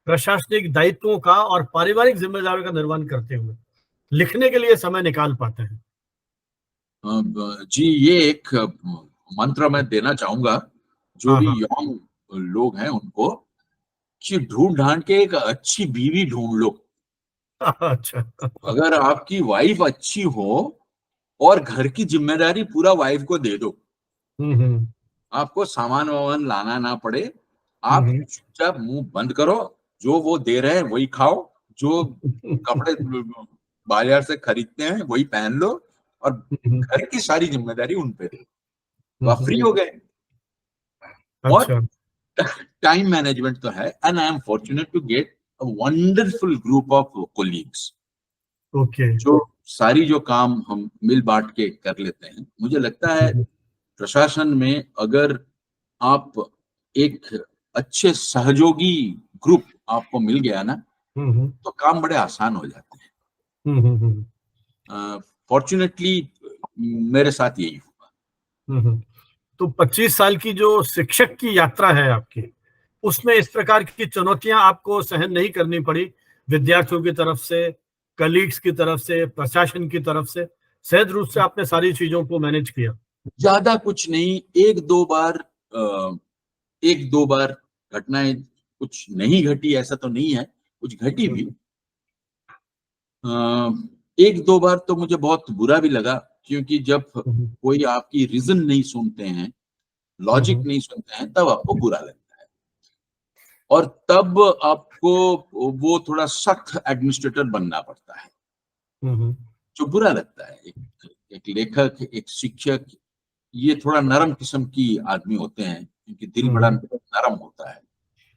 प्रशासनिक दायित्वों का और पारिवारिक जिम्मेदारियों का निर्वहन करते हुए लिखने के लिए समय निकाल पाते हैं? जी, ये एक मंत्र मैं देना चाहूंगा जो भी यंग लोग हैं उनको, कि ढूंढ ढांड के एक अच्छी बीवी ढूंढ लो। अच्छा। अगर आपकी वाइफ अच्छी हो और घर की जिम्मेदारी पूरा वाइफ को दे दो, आपको सामान वामान लाना ना पड़े, आप चुपचाप मुंह बंद करो, जो वो दे रहे हैं वही खाओ, जो कपड़े बाजार से खरीदते हैं वही पहन लो, और घर की सारी जिम्मेदारी उन पे दे, तो आप फ्री हो गए। और अच्छा। टाइम मैनेजमेंट तो है, and I am fortunate to get a wonderful group of colleagues, okay. जो सारी जो काम हम मिल बांट के कर लेते हैं। मुझे लगता है प्रशासन में अगर आप एक अच्छे सहयोगी ग्रुप आपको मिल गया ना, तो काम बड़े आसान हो जाते हैं। फॉर्चुनेटली मेरे साथ यही हुआ। तो 25 साल की जो शिक्षक की यात्रा है आपकी, उसमें इस प्रकार की चुनौतियां आपको सहन नहीं करनी पड़ी, विद्यार्थियों की तरफ से, कलीग्स की तरफ से, प्रशासन की तरफ से? सहज रूप से आपने सारी चीजों को मैनेज किया? ज्यादा कुछ नहीं, एक दो बार घटनाएं कुछ नहीं घटी ऐसा तो नहीं है, कुछ घटी भी। एक दो बार तो मुझे बहुत बुरा भी लगा, क्योंकि जब कोई आपकी रीजन नहीं सुनते हैं, लॉजिक नहीं सुनते हैं, तब आपको बुरा लगता है। और तब आपको वो थोड़ा सख्त एडमिनिस्ट्रेटर बनना पड़ता है, जो बुरा लगता है। एक लेखक, एक शिक्षक, ये थोड़ा नरम किस्म की आदमी होते हैं, इनकी दिल बड़ा नरम होता है।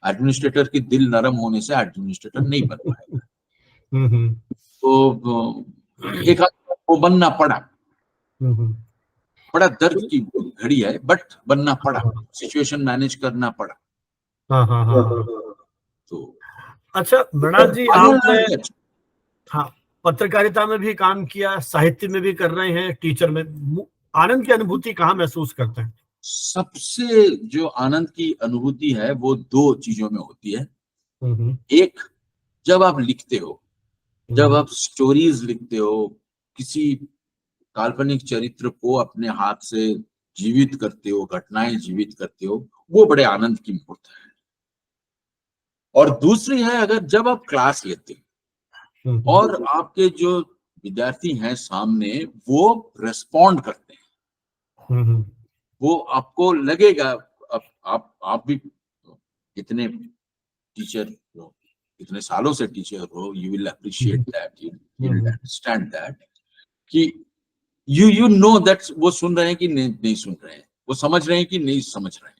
एडमिनिस्ट्रेटर की दिल नरम होने से एडमिनिस्ट्रेटर नहीं बन पाएगा। तो एक आध को बनना पड़ा, बड़ा दर्द की घड़ी है, बट बनना पड़ा, सिचुएशन मैनेज करना पड़ा। तो अच्छा मृणाल जी, आपने हाँ पत्रकारिता में भी काम किया, साहित्य में भी कर रहे हैं, टीचर में, आनंद की अनुभूति कहाँ महसूस करते हैं? सबसे जो आनंद की अनुभूति है वो दो चीजों में होती है। एक, जब आप लिखते हो, जब आप स्टोरीज लिखते हो, किसी काल्पनिक चरित्र को अपने हाथ से जीवित करते हो, घटनाएं जीवित करते हो, वो बड़े आनंद की मुहूर्त है। और दूसरी है, अगर जब आप क्लास लेते हो और आपके जो विद्यार्थी हैं सामने वो रेस्पॉन्ड करते हैं, वो आपको लगेगा, आप भी इतने टीचर हो, इतने सालों से टीचर हो, you will appreciate that, you will understand that कि यू नो दैट वो सुन रहे हैं कि नहीं सुन रहे हैं, वो समझ रहे हैं कि नहीं समझ रहे हैं,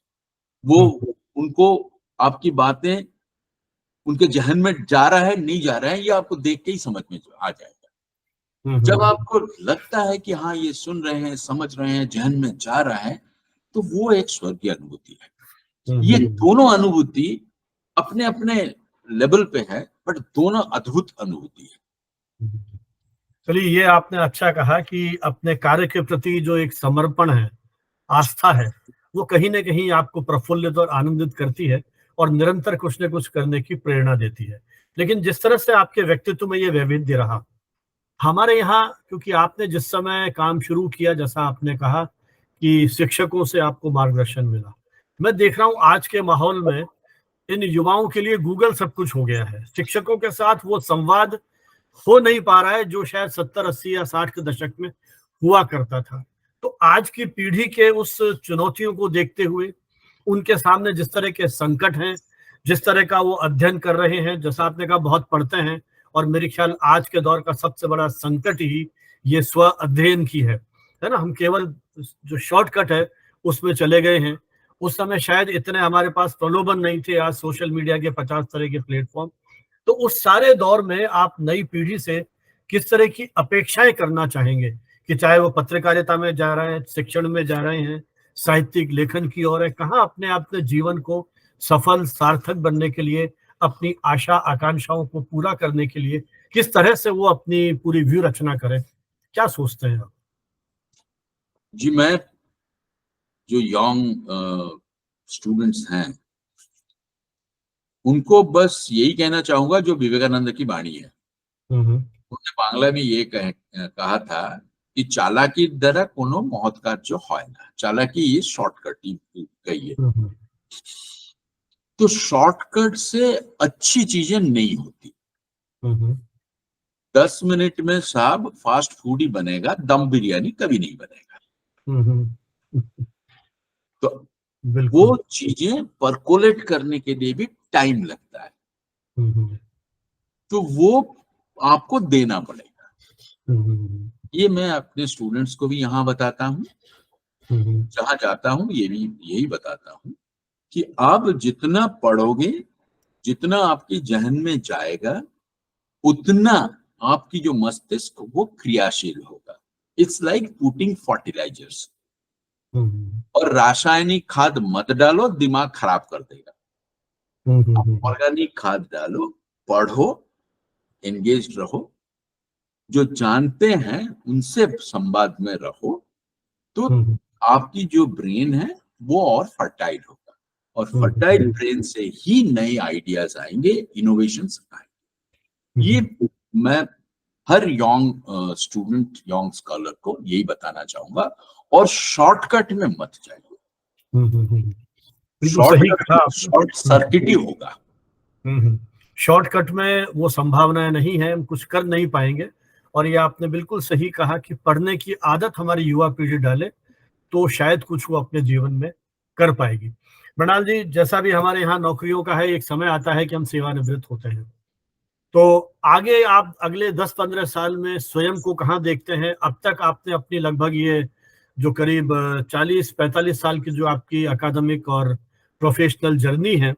वो उनको आपकी बातें उनके जहन में जा रहा है नहीं जा रहा है, ये आपको देख के ही समझ में आ जाएगा। जब आपको लगता है कि हाँ ये सुन रहे हैं, समझ रहे हैं, जहन में जा रहा है, तो वो एक स्वर्गीय अनुभूति है। ये दोनों अनुभूति अपने अपने लेवल पे है, बट दोनों अद्भुत अनुभूति है। चलिए, ये आपने अच्छा कहा कि अपने कार्य के प्रति जो एक समर्पण है, आस्था है, वो कहीं ना कहीं आपको प्रफुल्लित और आनंदित करती है और निरंतर कुछ न कुछ करने की प्रेरणा देती है। लेकिन जिस तरह से आपके व्यक्तित्व में ये वैविध्य रहा, हमारे यहाँ, क्योंकि आपने जिस समय काम शुरू किया, जैसा आपने कहा कि शिक्षकों से आपको मार्गदर्शन मिला, मैं देख रहा हूँ आज के माहौल में इन युवाओं के लिए गूगल सब कुछ हो गया है। शिक्षकों के साथ वो संवाद हो नहीं पा रहा है जो शायद 70, 80 या 60 के दशक में हुआ करता था। तो आज की पीढ़ी के उस चुनौतियों को देखते हुए, उनके सामने जिस तरह के संकट हैं, जिस तरह का वो अध्ययन कर रहे हैं, जैसा आपने कहा बहुत पढ़ते हैं, और मेरे ख्याल आज के दौर का सबसे बड़ा संकट ही ये स्व अध्ययन की है ना? हम केवल जो शॉर्टकट है उसमें चले गए हैं। उस समय शायद इतने हमारे पास प्रलोभन नहीं थे, आज सोशल मीडिया के 50 तरह के प्लेटफॉर्म। तो उस सारे दौर में आप नई पीढ़ी से किस तरह की अपेक्षाएं करना चाहेंगे, कि चाहे वो पत्रकारिता में जा रहे हैं, शिक्षण में जा रहे हैं, साहित्यिक लेखन की ओर है, कहाँ अपने जीवन को सफल सार्थक बनने के लिए, अपनी आशा आकांक्षाओं को पूरा करने के लिए किस तरह से वो अपनी पूरी व्यू रचना करें? क्या सोचते हैं आप? जी, मैं जो यंग स्टूडेंट्स हैं उनको बस यही कहना चाहूंगा जो विवेकानंद की वाणी है। उन्होंने बांग्ला में ये कहा था कि चालाकी द्वारा कोनो महत् कार्य হয় না, चालाकी ये शॉर्टकट गई है। तो शॉर्टकट से अच्छी चीजें नहीं होती। 10 मिनट में साहब फास्ट फूड ही बनेगा, दम बिरयानी कभी नहीं बनेगा। तो वो चीजें परकोलेट करने के लिए भी टाइम लगता है, तो वो आपको देना पड़ेगा। ये मैं अपने स्टूडेंट्स को भी यहाँ बताता हूँ, जहां जाता हूँ ये भी यही बताता हूँ कि आप जितना पढ़ोगे, जितना आपके जहन में जाएगा, उतना आपकी जो मस्तिष्क वो क्रियाशील होगा। It's like putting fertilisers. और रासायनिक खाद मत डालो, दिमाग खराब कर देगा। ऑर्गेनिक खाद डालो, पढ़ो, एंगेज रहो, जो जानते हैं उनसे संवाद में रहो, तो आपकी जो ब्रेन है वो और फर्टाइल होगा और फर्टाइल ब्रेन से ही नए आइडियाज आएंगे, इनोवेशंस आएंगे। ये मैं हर यंग स्टूडेंट, यंग स्कॉलर को यही बताना चाहूंगा। और शॉर्टकट में मत जाइए, शॉर्ट सर्किट ही होगा। शॉर्टकट में वो संभावनाएं नहीं है, हम कुछ कर नहीं पाएंगे। और ये आपने बिल्कुल सही कहा कि पढ़ने की आदत हमारी युवा पीढ़ी डाले तो शायद कुछ वो अपने जीवन में कर पाएगी। मृणाल जी, जैसा भी हमारे यहाँ नौकरियों का है, एक समय आता है कि हम सेवानिवृत्त होते हैं, तो आगे आप अगले 10-15 साल में स्वयं को कहाँ देखते हैं? अब तक आपने अपनी लगभग ये जो करीब 40-45 साल की जो आपकी अकादमिक और प्रोफेशनल जर्नी है,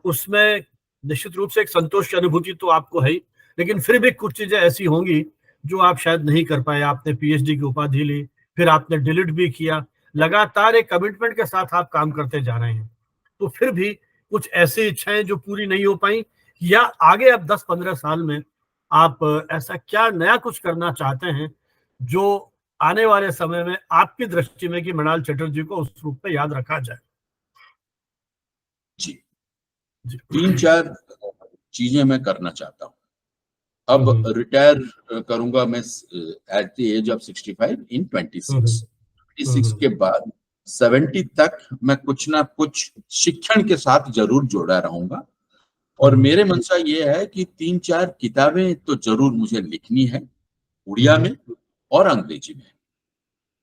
उसमें निश्चित रूप से एक संतोष की अनुभूति तो आपको है ही, लेकिन फिर भी कुछ चीजें ऐसी होंगी जो आप शायद नहीं कर पाए। आपने पीएचडी की उपाधि ली, फिर आपने डिलीट भी किया, लगातार एक कमिटमेंट के साथ आप काम करते जा रहे हैं, तो फिर भी कुछ ऐसी इच्छाएं जो पूरी नहीं हो पाई, या आगे अब 10-15 साल में आप ऐसा क्या नया कुछ करना चाहते हैं जो आने वाले समय में आपकी दृष्टि में कि मृणाल चटर्जी को उस रूप में याद रखा जाए? जी, 3-4 चीजें मैं करना चाहता हूँ। अब रिटायर करूंगा मैं एट द एज ऑफ 65 इन 26 के बाद 70 तक मैं कुछ ना कुछ शिक्षण के साथ जरूर जोड़ा रहूंगा। और मेरे मनसा ये है कि 3-4 किताबें तो जरूर मुझे लिखनी है, उड़िया में और अंग्रेजी में।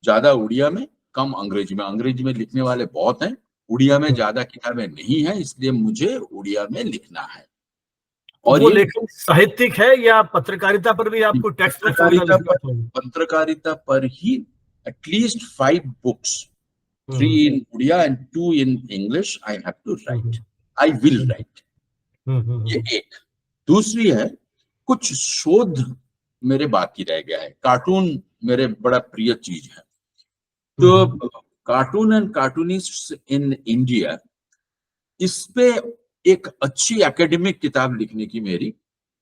ज्यादा उड़िया में, कम अंग्रेजी में। अंग्रेजी में लिखने वाले बहुत हैं, उड़िया में ज्यादा किताबें नहीं है, इसलिए मुझे उड़िया में लिखना है। और वो लेखन साहित्यिक है या पत्रकारिता पर भी आपको टेक्स्ट पत्रकारिता पर ही at least 5 books, 3 in Odia and 2 in English I have to write, I will write. ये एक। दूसरी है, कुछ शोध मेरे बाकी रह गया है। कार्टून मेरे बड़ा प्रिय चीज है, तो cartoon and cartoonist in India, इस पे एक अच्छी एकेडमिक किताब लिखने की मेरी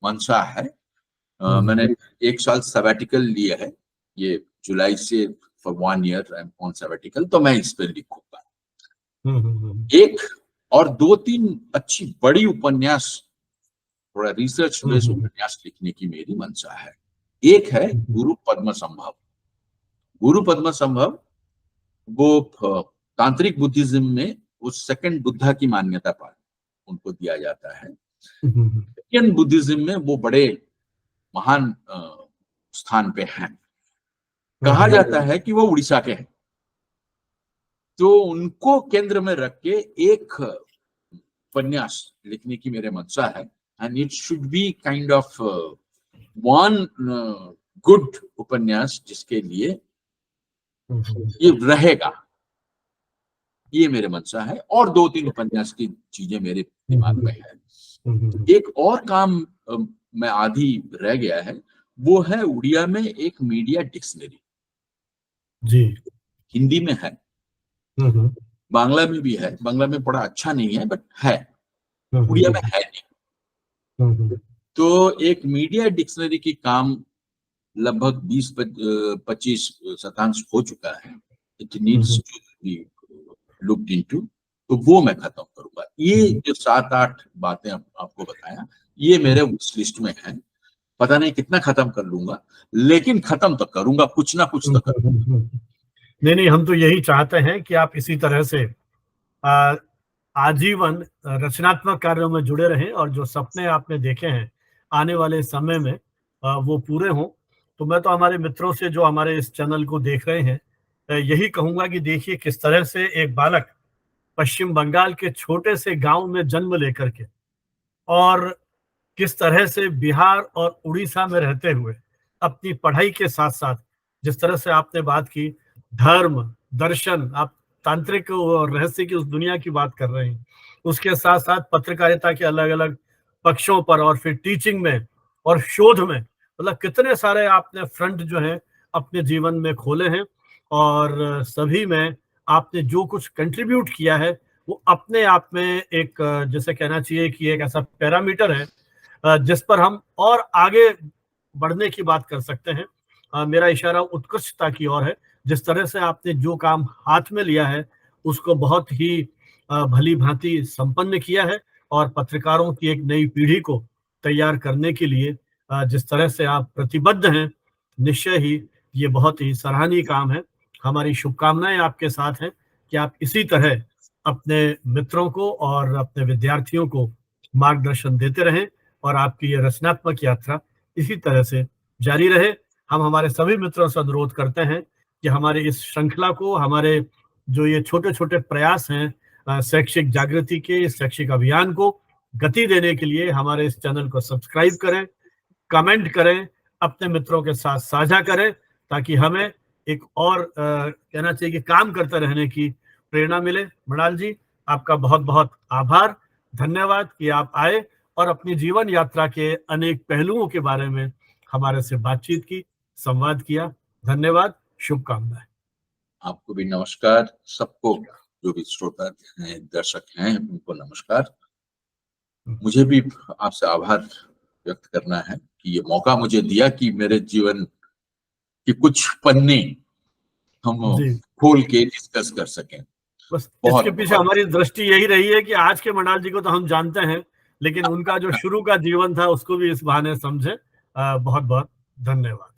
मंशा है। मैंने 1 साल सबैटिकल लिया है, ये जुलाई से for 1 year I am on sabbatical, तो मैं इस पे लिखूंगा। एक और 2-3 अच्छी बड़ी उपन्यास, थोड़ा रिसर्च बेस्ड उपन्यास लिखने की मेरी मंशा है। एक है गुरु पद्म संभव। गुरु पद्म संभव वो तांत्रिक बुद्धिज्म में उस सेकंड बुद्धा की मान्यता पर उनको दिया जाता है। इंडियन बुद्धिज्म में वो बड़े महान स्थान पे हैं। कहा जाता है कि वो उड़ीसा के हैं, तो उनको केंद्र में रख के एक उपन्यास लिखने की मेरे मंशा है। And it should be kind of one good उपन्यास जिसके लिए ये रहेगा, ये मेरे मंशा है। और 2-3 उपन्यास की चीजें मेरे दिमाग में है। एक और काम मैं आधी रह गया है, वो है उड़िया में एक मीडिया डिक्शनरी। जी, हिंदी में है, बांग्ला में भी है। बांग्ला में बड़ा अच्छा नहीं है बट है, उड़िया में है नहीं। तो एक मीडिया डिक्शनरी की काम लगभग 20-25 शतांश हो चुका है। It needs to be looked into, तो वो मैं खत्म करूंगा। ये जो 7-8 बातें आपको बताया, ये मेरे उस लिस्ट में है। पता नहीं कितना खत्म कर लूंगा, लेकिन खत्म तो करूंगा, कुछ ना कुछ तो करूंगा। नहीं, हम तो यही चाहते हैं कि आप इसी तरह से आजीवन रचनात्मक कार्यों में जुड़े रहें और जो सपने आपने देखे हैं आने वाले समय में वो पूरे हों। तो मैं तो हमारे मित्रों से जो हमारे इस चैनल को देख रहे हैं, यही कहूंगा कि देखिए किस तरह से एक बालक पश्चिम बंगाल के छोटे से गांव में जन्म लेकर के और किस तरह से बिहार और उड़ीसा में रहते हुए अपनी पढ़ाई के साथ साथ, जिस तरह से आपने बात की धर्म, दर्शन, आप तांत्रिक और रहस्य की उस दुनिया की बात कर रहे हैं, उसके साथ साथ पत्रकारिता के अलग अलग पक्षों पर और फिर टीचिंग में और शोध में, मतलब कितने सारे आपने फ्रंट जो है अपने जीवन में खोले हैं। और सभी में आपने जो कुछ कंट्रीब्यूट किया है वो अपने आप में एक जैसे कहना चाहिए कि एक ऐसा पैरामीटर है जिस पर हम और आगे बढ़ने की बात कर सकते हैं। मेरा इशारा उत्कृष्टता की ओर है। जिस तरह से आपने जो काम हाथ में लिया है उसको बहुत ही भली भांति संपन्न किया है और पत्रकारों की एक नई पीढ़ी को तैयार करने के लिए जिस तरह से आप प्रतिबद्ध हैं, निश्चय ही ये बहुत ही सराहनीय काम है। हमारी शुभकामनाएं आपके साथ हैं कि आप इसी तरह अपने मित्रों को और अपने विद्यार्थियों को मार्गदर्शन देते रहें और आपकी ये रचनात्मक यात्रा इसी तरह से जारी रहे। हम हमारे सभी मित्रों से अनुरोध करते हैं कि हमारे इस श्रृंखला को, हमारे जो ये छोटे-छोटे प्रयास हैं शैक्षिक जागृति के, इस शैक्षिक अभियान को गति देने के लिए हमारे इस चैनल को सब्सक्राइब करें, कमेंट करें, अपने मित्रों के साथ साझा करें, ताकि हमें एक और कहना चाहिए कि काम करते रहने की प्रेरणा मिले। मृणाल जी, आपका बहुत-बहुत आभार, धन्यवाद कि आप आए और अपनी जीवन यात्रा के अनेक पहलुओं के बारे में हमारे से बातचीत की, संवाद किया। धन्यवाद, शुभकामनाएं। आपको भी नमस्कार, सबको जो भी श्रोता हैं, दर्शक हैं, उनको नमस्कार। मुझे भी आपसे आभार व्यक्त करना है कि ये मौका मुझे दिया कि मेरे जीवन के कुछ पन्ने हम खोल के डिस्कस कर सकें। बस इसके पीछे हमारी दृष्टि यही रही है कि आज के मृणाल जी को तो हम जानते हैं, लेकिन उनका जो शुरू का जीवन था उसको भी इस बहाने समझे। बहुत बहुत धन्यवाद।